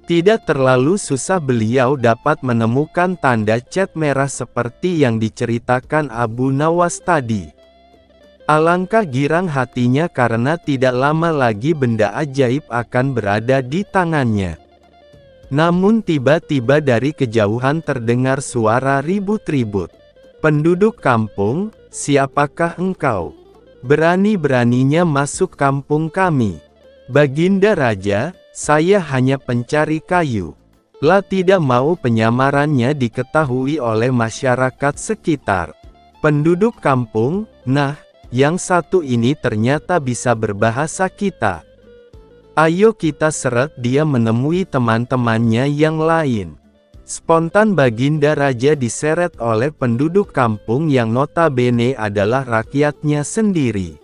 Tidak terlalu susah beliau dapat menemukan tanda cat merah seperti yang diceritakan Abu Nawas tadi. Alangkah girang hatinya karena tidak lama lagi benda ajaib akan berada di tangannya. Namun tiba-tiba dari kejauhan terdengar suara ribut-ribut. Penduduk kampung, siapakah engkau? Berani-beraninya masuk kampung kami. Baginda Raja, saya hanya pencari kayu. Lah tidak mau penyamarannya diketahui oleh masyarakat sekitar. Penduduk kampung, nah, yang satu ini ternyata bisa berbahasa kita. Ayo kita seret dia menemui teman-temannya yang lain. Spontan Baginda Raja diseret oleh penduduk kampung yang notabene adalah rakyatnya sendiri.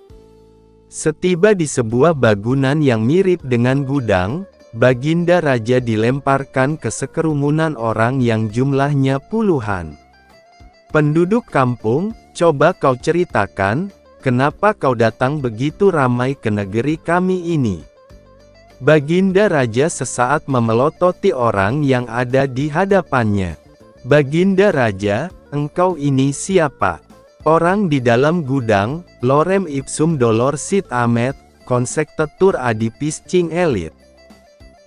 Setiba di sebuah bangunan yang mirip dengan gudang, Baginda Raja dilemparkan ke sekerumunan orang yang jumlahnya puluhan. Penduduk kampung, coba kau ceritakan, kenapa kau datang begitu ramai ke negeri kami ini? Baginda Raja sesaat memelototi orang yang ada di hadapannya. Baginda Raja, engkau ini siapa? Orang di dalam gudang, lorem ipsum dolor sit amet, consectetur adipis cing elit.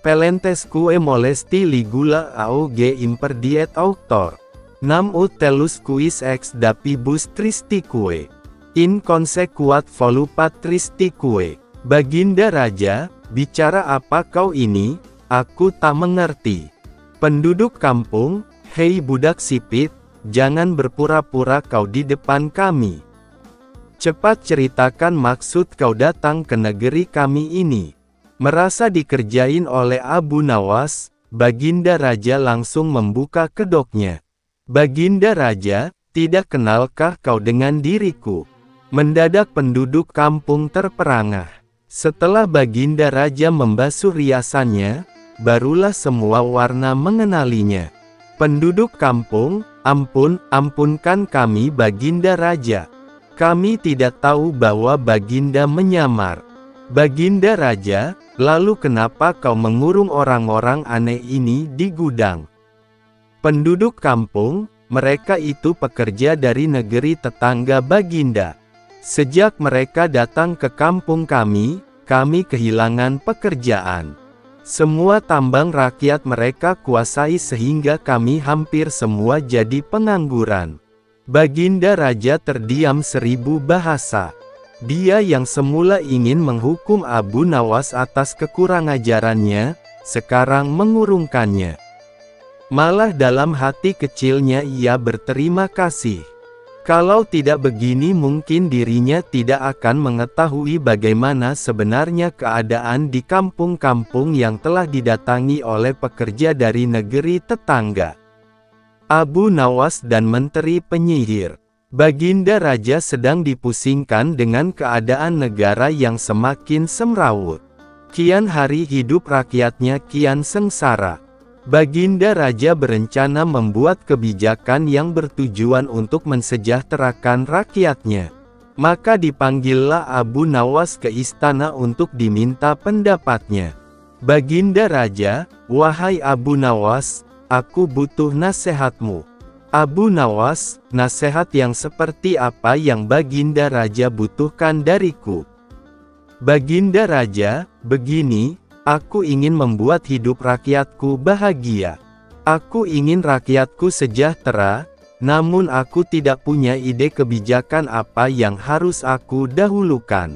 Pelentesque molesti ligula auge imperdiet auctor. Nam ut telus quis ex dapibus tristique. In consequat volupat tristique. Baginda Raja, bicara apa kau ini? Aku tak mengerti. Penduduk kampung, hei budak sipit, jangan berpura-pura kau di depan kami. Cepat ceritakan maksud kau datang ke negeri kami ini. Merasa dikerjain oleh Abu Nawas, Baginda Raja langsung membuka kedoknya. Baginda Raja, tidak kenalkah kau dengan diriku? Mendadak penduduk kampung terperangah. Setelah Baginda Raja membasuh riasannya, barulah semua warna mengenalinya. Penduduk kampung, ampunkan kami Baginda Raja. Kami tidak tahu bahwa Baginda menyamar. Baginda Raja, lalu kenapa kau mengurung orang-orang aneh ini di gudang? Penduduk kampung, mereka itu pekerja dari negeri tetangga Baginda. Sejak mereka datang ke kampung kami kehilangan pekerjaan. Semua tambang rakyat mereka kuasai sehingga kami hampir semua jadi pengangguran. Baginda Raja terdiam 1000 bahasa. Dia yang semula ingin menghukum Abu Nawas atas kekurangajarannya, sekarang mengurungkannya. Malah dalam hati kecilnya ia berterima kasih. Kalau tidak begini mungkin dirinya tidak akan mengetahui bagaimana sebenarnya keadaan di kampung-kampung yang telah didatangi oleh pekerja dari negeri tetangga. Abu Nawas dan Menteri Penyihir. Baginda Raja sedang dipusingkan dengan keadaan negara yang semakin semrawut. Kian hari hidup rakyatnya kian sengsara. Baginda Raja berencana membuat kebijakan yang bertujuan untuk mensejahterakan rakyatnya. Maka dipanggillah Abu Nawas ke istana untuk diminta pendapatnya. Baginda Raja, wahai Abu Nawas, aku butuh nasihatmu. Abu Nawas, nasihat yang seperti apa yang Baginda Raja butuhkan dariku? Baginda Raja, begini. Aku ingin membuat hidup rakyatku bahagia. Aku ingin rakyatku sejahtera, namun aku tidak punya ide kebijakan apa yang harus aku dahulukan.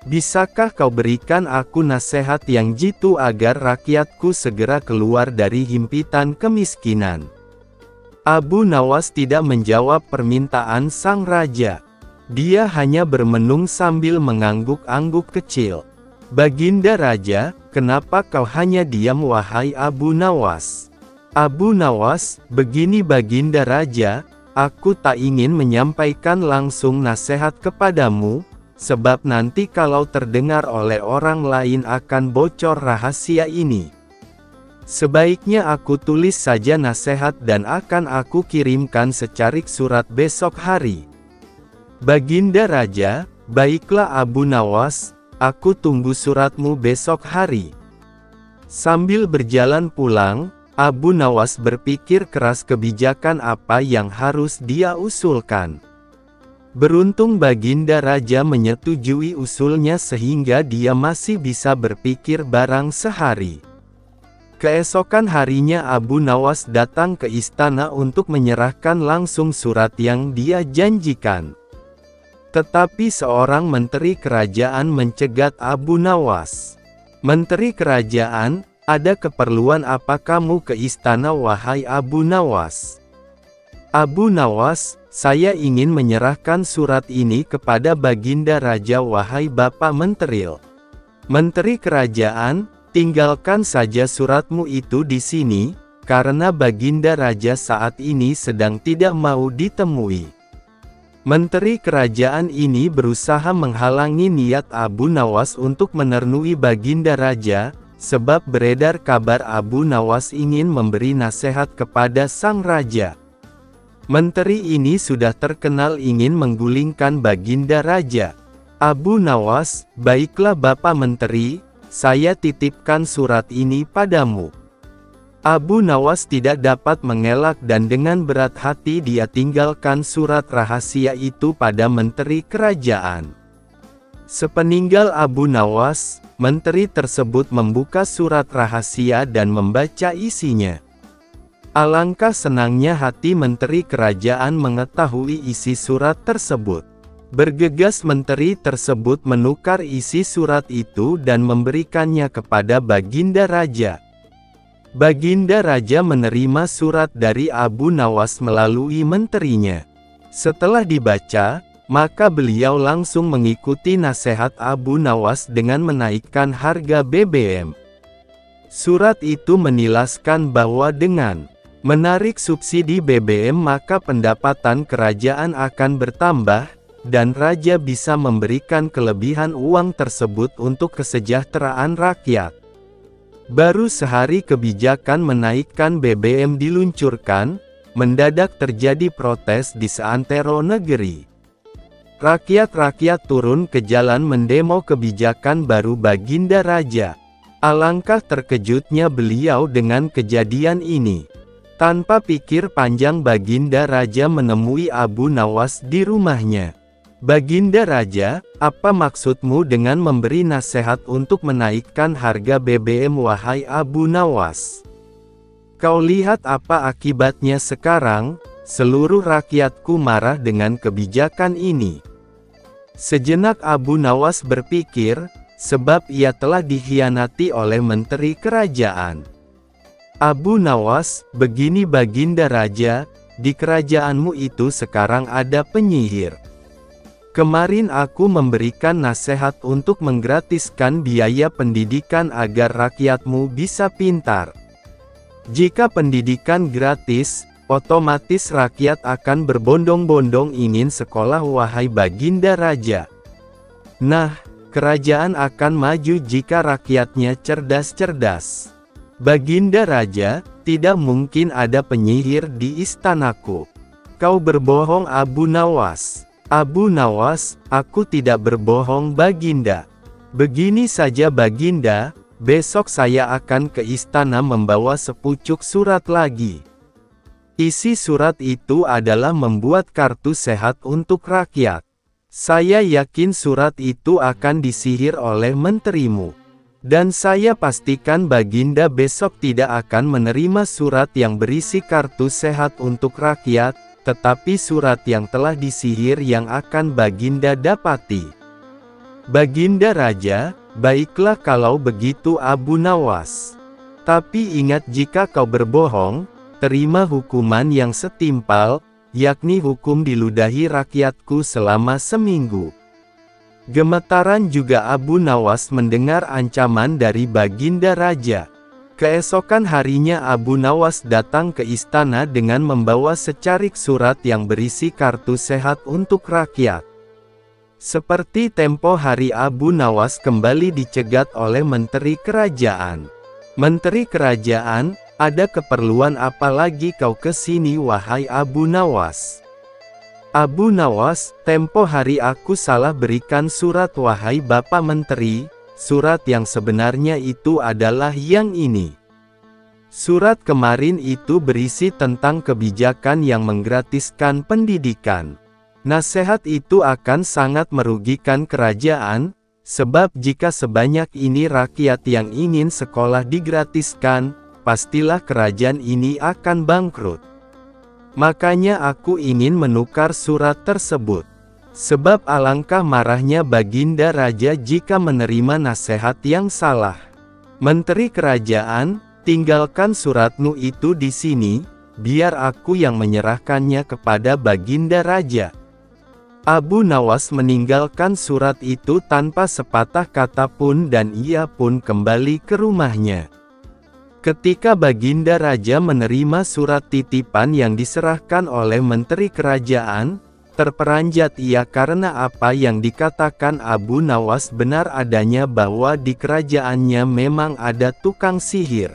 Bisakah kau berikan aku nasihat yang jitu agar rakyatku segera keluar dari himpitan kemiskinan? Abu Nawas tidak menjawab permintaan sang raja. Dia hanya bermenung sambil mengangguk-angguk kecil. Baginda Raja, kenapa kau hanya diam wahai Abu Nawas? Abu Nawas, begini Baginda Raja, aku tak ingin menyampaikan langsung nasihat kepadamu, sebab nanti kalau terdengar oleh orang lain akan bocor rahasia ini. Sebaiknya aku tulis saja nasihat dan akan aku kirimkan secarik surat besok hari. Baginda Raja, baiklah Abu Nawas, aku tunggu suratmu besok hari. Sambil berjalan pulang, Abu Nawas berpikir keras kebijakan apa yang harus dia usulkan. Beruntung Baginda Raja menyetujui usulnya sehingga dia masih bisa berpikir barang sehari. Keesokan harinya Abu Nawas datang ke istana untuk menyerahkan langsung surat yang dia janjikan. Tetapi seorang menteri kerajaan mencegat Abu Nawas. Menteri kerajaan, ada keperluan apa kamu ke istana wahai Abu Nawas? Abu Nawas, saya ingin menyerahkan surat ini kepada Baginda Raja wahai Bapak Menteri. Menteri kerajaan, tinggalkan saja suratmu itu di sini, karena Baginda Raja saat ini sedang tidak mau ditemui. Menteri kerajaan ini berusaha menghalangi niat Abu Nawas untuk menemui Baginda Raja, sebab beredar kabar Abu Nawas ingin memberi nasihat kepada sang raja. Menteri ini sudah terkenal ingin menggulingkan Baginda Raja. Abu Nawas, baiklah Bapak Menteri, saya titipkan surat ini padamu. Abu Nawas tidak dapat mengelak dan dengan berat hati dia tinggalkan surat rahasia itu pada menteri kerajaan. Sepeninggal Abu Nawas, menteri tersebut membuka surat rahasia dan membaca isinya. Alangkah senangnya hati menteri kerajaan mengetahui isi surat tersebut. Bergegas menteri tersebut menukar isi surat itu dan memberikannya kepada Baginda Raja. Baginda Raja menerima surat dari Abu Nawas melalui menterinya. Setelah dibaca, maka beliau langsung mengikuti nasihat Abu Nawas dengan menaikkan harga BBM. Surat itu menilaskan bahwa dengan menarik subsidi BBM maka pendapatan kerajaan akan bertambah, dan raja bisa memberikan kelebihan uang tersebut untuk kesejahteraan rakyat. Baru sehari kebijakan menaikkan BBM diluncurkan, mendadak terjadi protes di seantero negeri. Rakyat-rakyat turun ke jalan mendemo kebijakan baru Baginda Raja. Alangkah terkejutnya beliau dengan kejadian ini. Tanpa pikir panjang Baginda Raja menemui Abu Nawas di rumahnya. Baginda Raja, apa maksudmu dengan memberi nasihat untuk menaikkan harga BBM wahai Abu Nawas? Kau lihat apa akibatnya sekarang, seluruh rakyatku marah dengan kebijakan ini. Sejenak Abu Nawas berpikir, sebab ia telah dikhianati oleh menteri kerajaan. Abu Nawas, begini Baginda Raja, di kerajaanmu itu sekarang ada penyihir. Kemarin aku memberikan nasihat untuk menggratiskan biaya pendidikan agar rakyatmu bisa pintar. Jika pendidikan gratis, otomatis rakyat akan berbondong-bondong ingin sekolah wahai Baginda Raja. Nah, kerajaan akan maju jika rakyatnya cerdas-cerdas. Baginda Raja, tidak mungkin ada penyihir di istanaku. Kau berbohong Abu Nawas. Abu Nawas, aku tidak berbohong Baginda. Begini saja Baginda, besok saya akan ke istana membawa sepucuk surat lagi. Isi surat itu adalah membuat kartu sehat untuk rakyat. Saya yakin surat itu akan disihir oleh menterimu. Dan saya pastikan Baginda besok tidak akan menerima surat yang berisi kartu sehat untuk rakyat, tetapi surat yang telah disihir yang akan Baginda dapati. Baginda Raja, baiklah kalau begitu Abu Nawas. Tapi ingat jika kau berbohong, terima hukuman yang setimpal, yakni hukum diludahi rakyatku selama seminggu. Gemetaran juga Abu Nawas mendengar ancaman dari Baginda Raja. Keesokan harinya Abu Nawas datang ke istana dengan membawa secarik surat yang berisi kartu sehat untuk rakyat. Seperti tempo hari Abu Nawas kembali dicegat oleh menteri kerajaan. Menteri kerajaan, ada keperluan apa lagi kau ke sini wahai Abu Nawas? Abu Nawas, tempo hari aku salah berikan surat wahai Bapak Menteri. Surat yang sebenarnya itu adalah yang ini. Surat kemarin itu berisi tentang kebijakan yang menggratiskan pendidikan. Nasihat itu akan sangat merugikan kerajaan, sebab jika sebanyak ini rakyat yang ingin sekolah digratiskan, pastilah kerajaan ini akan bangkrut. Makanya aku ingin menukar surat tersebut. Sebab alangkah marahnya Baginda Raja jika menerima nasihat yang salah. Menteri kerajaan, tinggalkan suratmu itu di sini, biar aku yang menyerahkannya kepada Baginda Raja. Abu Nawas meninggalkan surat itu tanpa sepatah kata pun dan ia pun kembali ke rumahnya. Ketika Baginda Raja menerima surat titipan yang diserahkan oleh menteri kerajaan, terperanjat ia karena apa yang dikatakan Abu Nawas benar adanya bahwa di kerajaannya memang ada tukang sihir.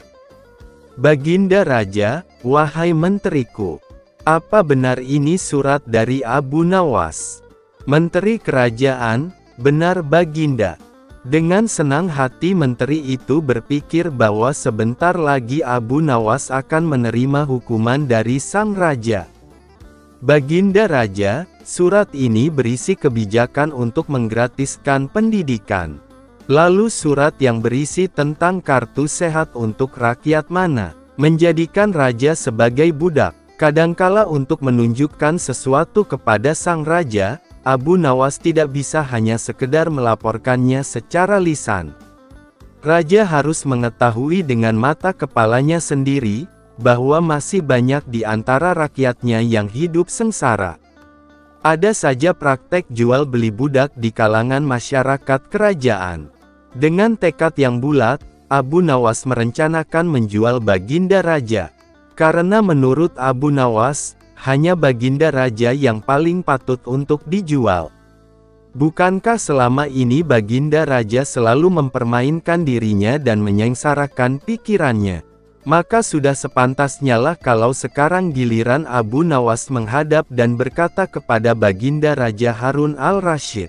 Baginda Raja, wahai menteriku, apa benar ini surat dari Abu Nawas? Menteri kerajaan, benar Baginda. Dengan senang hati menteri itu berpikir bahwa sebentar lagi Abu Nawas akan menerima hukuman dari sang raja. Baginda Raja, surat ini berisi kebijakan untuk menggratiskan pendidikan. Lalu surat yang berisi tentang kartu sehat untuk rakyat mana, menjadikan raja sebagai budak. Kadangkala untuk menunjukkan sesuatu kepada sang raja, Abu Nawas tidak bisa hanya sekedar melaporkannya secara lisan. Raja harus mengetahui dengan mata kepalanya sendiri, bahwa masih banyak di antara rakyatnya yang hidup sengsara. Ada saja praktek jual beli budak di kalangan masyarakat kerajaan. Dengan tekad yang bulat, Abu Nawas merencanakan menjual Baginda Raja. Karena menurut Abu Nawas, hanya Baginda Raja yang paling patut untuk dijual. Bukankah selama ini Baginda Raja selalu mempermainkan dirinya dan menyengsarakan pikirannya? Maka sudah sepantasnya lah kalau sekarang giliran Abu Nawas menghadap dan berkata kepada Baginda Raja Harun al-Rasyid.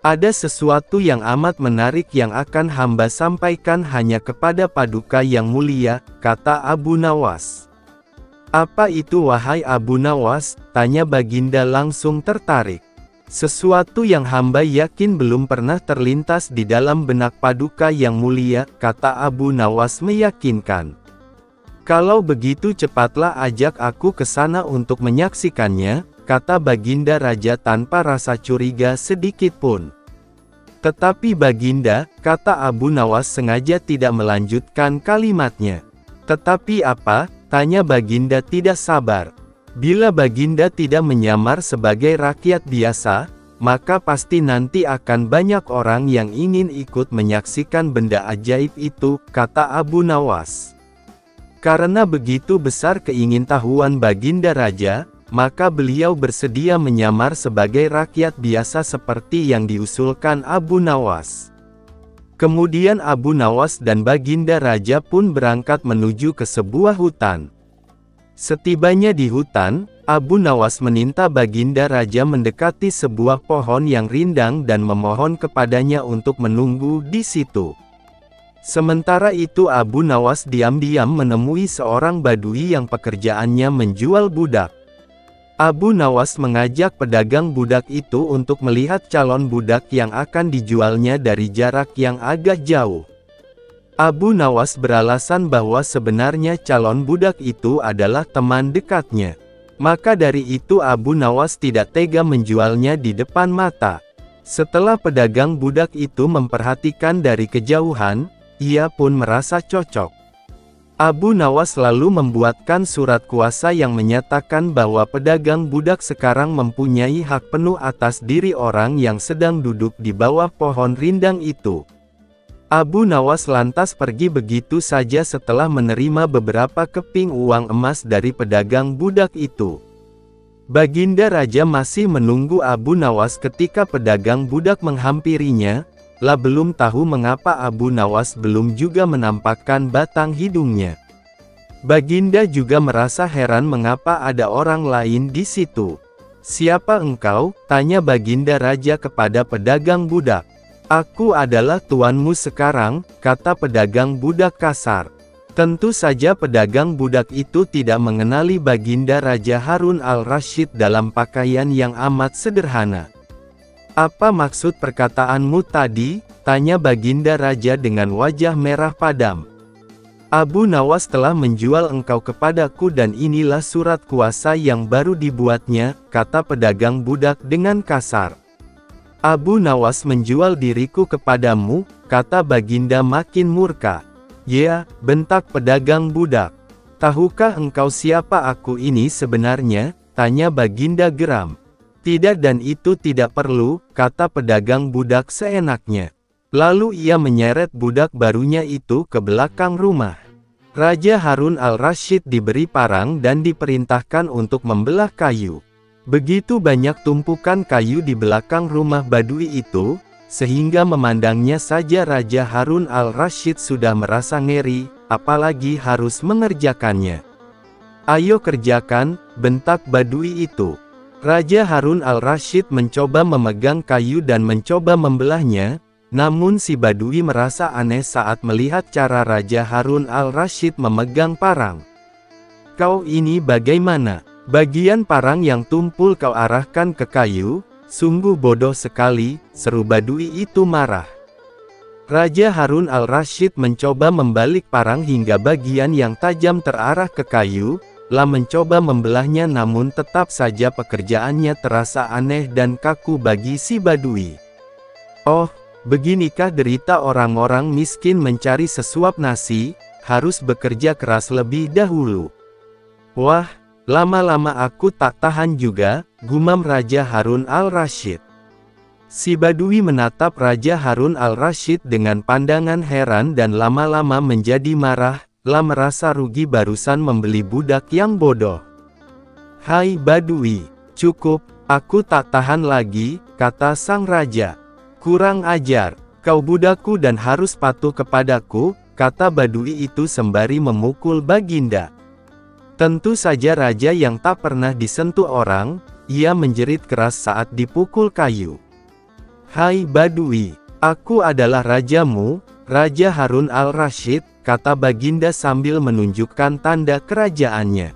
Ada sesuatu yang amat menarik yang akan hamba sampaikan hanya kepada Paduka yang mulia, kata Abu Nawas. Apa itu wahai Abu Nawas? Tanya Baginda langsung tertarik. Sesuatu yang hamba yakin belum pernah terlintas di dalam benak Paduka yang mulia, kata Abu Nawas meyakinkan. Kalau begitu cepatlah ajak aku ke sana untuk menyaksikannya, kata Baginda Raja tanpa rasa curiga sedikit pun. Tetapi Baginda, kata Abu Nawas sengaja tidak melanjutkan kalimatnya. Tetapi apa? Tanya Baginda tidak sabar. Bila Baginda tidak menyamar sebagai rakyat biasa, maka pasti nanti akan banyak orang yang ingin ikut menyaksikan benda ajaib itu, kata Abu Nawas. Karena begitu besar keingintahuan Baginda Raja, maka beliau bersedia menyamar sebagai rakyat biasa seperti yang diusulkan Abu Nawas. Kemudian Abu Nawas dan Baginda Raja pun berangkat menuju ke sebuah hutan. Setibanya di hutan, Abu Nawas meminta Baginda Raja mendekati sebuah pohon yang rindang dan memohon kepadanya untuk menunggu di situ. Sementara itu Abu Nawas diam-diam menemui seorang badui yang pekerjaannya menjual budak. Abu Nawas mengajak pedagang budak itu untuk melihat calon budak yang akan dijualnya dari jarak yang agak jauh. Abu Nawas beralasan bahwa sebenarnya calon budak itu adalah teman dekatnya. Maka dari itu Abu Nawas tidak tega menjualnya di depan mata. Setelah pedagang budak itu memperhatikan dari kejauhan, ia pun merasa cocok. Abu Nawas lalu membuatkan surat kuasa yang menyatakan bahwa pedagang budak sekarang mempunyai hak penuh atas diri orang yang sedang duduk di bawah pohon rindang itu. Abu Nawas lantas pergi begitu saja setelah menerima beberapa keping uang emas dari pedagang budak itu. Baginda Raja masih menunggu Abu Nawas ketika pedagang budak menghampirinya. Lah belum tahu mengapa Abu Nawas belum juga menampakkan batang hidungnya. Baginda juga merasa heran mengapa ada orang lain di situ. Siapa engkau? Tanya Baginda Raja kepada pedagang budak. Aku adalah tuanmu sekarang, kata pedagang budak kasar. Tentu saja pedagang budak itu tidak mengenali Baginda Raja Harun al-Rasyid dalam pakaian yang amat sederhana. Apa maksud perkataanmu tadi? Tanya Baginda Raja dengan wajah merah padam. Abu Nawas telah menjual engkau kepadaku dan inilah surat kuasa yang baru dibuatnya, kata pedagang budak dengan kasar. Abu Nawas menjual diriku kepadamu, kata Baginda makin murka. Ya, bentak pedagang budak. Tahukah engkau siapa aku ini sebenarnya? Tanya Baginda geram. Tidak, dan itu tidak perlu, kata pedagang budak seenaknya. Lalu ia menyeret budak barunya itu ke belakang rumah. Raja Harun al-Rasyid diberi parang dan diperintahkan untuk membelah kayu. Begitu banyak tumpukan kayu di belakang rumah Badui itu, sehingga memandangnya saja Raja Harun al-Rasyid sudah merasa ngeri, apalagi harus mengerjakannya. "Ayo kerjakan," bentak Badui itu. Raja Harun al-Rasyid mencoba memegang kayu dan mencoba membelahnya, namun si Badui merasa aneh saat melihat cara Raja Harun al-Rasyid memegang parang. "Kau ini bagaimana? Bagian parang yang tumpul kau arahkan ke kayu? Sungguh bodoh sekali," seru Badui itu marah. Raja Harun al-Rasyid mencoba membalik parang hingga bagian yang tajam terarah ke kayu, mencoba membelahnya, namun tetap saja pekerjaannya terasa aneh dan kaku bagi si Badui. "Oh, beginikah derita orang-orang miskin mencari sesuap nasi, harus bekerja keras lebih dahulu. Wah, lama-lama aku tak tahan juga," gumam Raja Harun al-Rasyid. Si Badui menatap Raja Harun al-Rasyid dengan pandangan heran dan lama-lama menjadi marah, merasa rugi barusan membeli budak yang bodoh. "Hai Badui, cukup, aku tak tahan lagi," kata sang raja. "Kurang ajar, kau budakku dan harus patuh kepadaku," kata Badui itu sembari memukul Baginda. Tentu saja raja yang tak pernah disentuh orang, ia menjerit keras saat dipukul kayu. "Hai Badui, aku adalah rajamu, Raja Harun al-Rasyid," kata Baginda sambil menunjukkan tanda kerajaannya.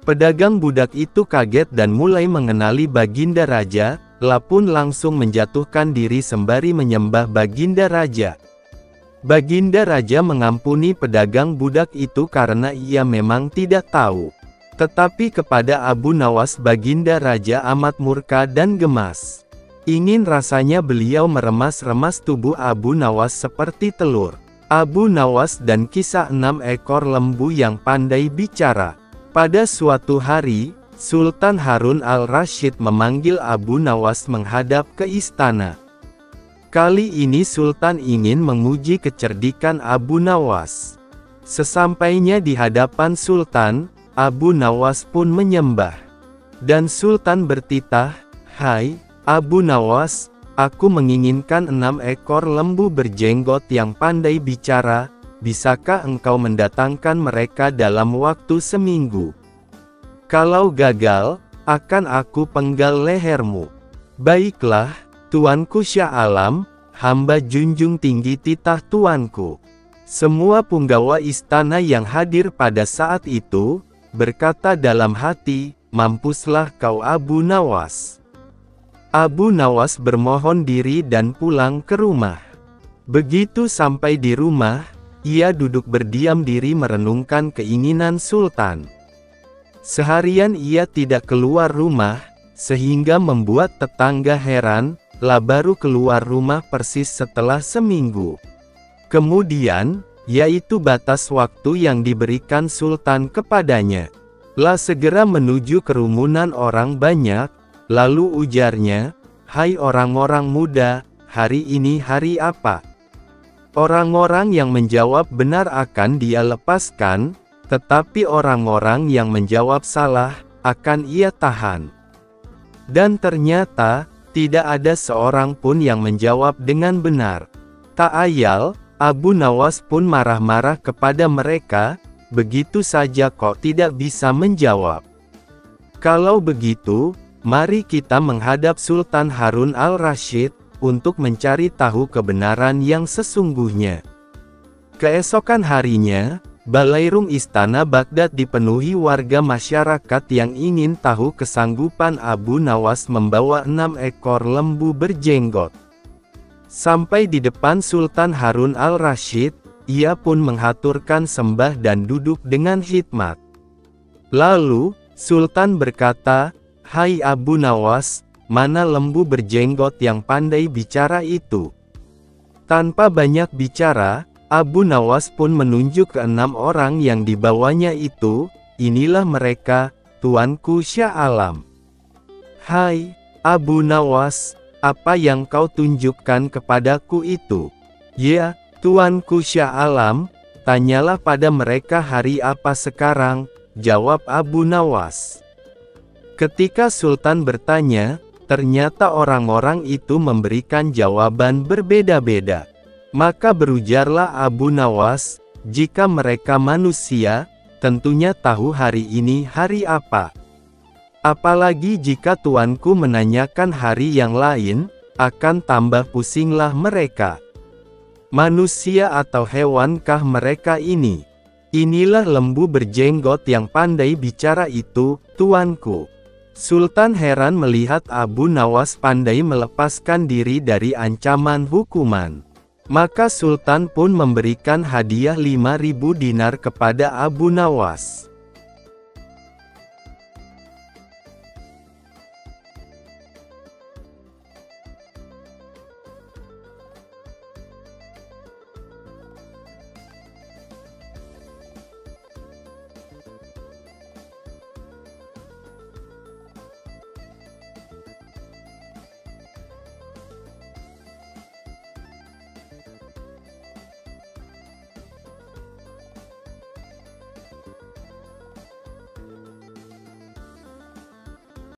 Pedagang budak itu kaget dan mulai mengenali Baginda Raja, pun langsung menjatuhkan diri sembari menyembah Baginda Raja. Baginda Raja mengampuni pedagang budak itu karena ia memang tidak tahu. Tetapi kepada Abu Nawas Baginda Raja amat murka dan gemas. Ingin rasanya beliau meremas-remas tubuh Abu Nawas seperti telur. Abu Nawas dan kisah 6 ekor lembu yang pandai bicara. Pada suatu hari, Sultan Harun al-Rasyid memanggil Abu Nawas menghadap ke istana. Kali ini Sultan ingin menguji kecerdikan Abu Nawas. Sesampainya di hadapan Sultan, Abu Nawas pun menyembah. Dan Sultan bertitah, "Hai, Abu Nawas, aku menginginkan 6 ekor lembu berjenggot yang pandai bicara, bisakah engkau mendatangkan mereka dalam waktu seminggu? Kalau gagal, akan aku penggal lehermu." "Baiklah, Tuanku Syah Alam, hamba junjung tinggi titah tuanku." Semua punggawa istana yang hadir pada saat itu, berkata dalam hati, "Mampuslah kau Abu Nawas." Abu Nawas bermohon diri dan pulang ke rumah. Begitu sampai di rumah, ia duduk berdiam diri merenungkan keinginan Sultan. Seharian ia tidak keluar rumah, sehingga membuat tetangga heran, baru keluar rumah persis setelah seminggu. Kemudian, yaitu batas waktu yang diberikan Sultan kepadanya. Segera menuju kerumunan orang banyak. Lalu ujarnya, "Hai orang-orang muda, hari ini hari apa?" Orang-orang yang menjawab benar akan dia lepaskan, tetapi orang-orang yang menjawab salah, akan ia tahan. Dan ternyata, tidak ada seorang pun yang menjawab dengan benar. Tak ayal, Abu Nawas pun marah-marah kepada mereka, "Begitu saja kok tidak bisa menjawab? Kalau begitu, mari kita menghadap Sultan Harun al-Rasyid, untuk mencari tahu kebenaran yang sesungguhnya." Keesokan harinya, balairung istana Baghdad dipenuhi warga masyarakat yang ingin tahu kesanggupan Abu Nawas membawa 6 ekor lembu berjenggot. Sampai di depan Sultan Harun al-Rasyid, ia pun menghaturkan sembah dan duduk dengan hikmat. Lalu, Sultan berkata, "Hai Abu Nawas, mana lembu berjenggot yang pandai bicara itu?" Tanpa banyak bicara, Abu Nawas pun menunjuk ke 6 orang yang dibawanya itu, "Inilah mereka, Tuanku Syah Alam." "Hai, Abu Nawas, apa yang kau tunjukkan kepadaku itu? Ya, Tuanku Syah Alam, tanyalah pada mereka hari apa sekarang, jawab Abu Nawas. Ketika Sultan bertanya, ternyata orang-orang itu memberikan jawaban berbeda-beda. Maka berujarlah Abu Nawas, jika mereka manusia, tentunya tahu hari ini hari apa. Apalagi jika tuanku menanyakan hari yang lain, akan tambah pusinglah mereka. Manusia atau hewankah mereka ini? Inilah lembu berjenggot yang pandai bicara itu, tuanku. Sultan heran melihat Abu Nawas pandai melepaskan diri dari ancaman hukuman. Maka Sultan pun memberikan hadiah 5.000 dinar kepada Abu Nawas.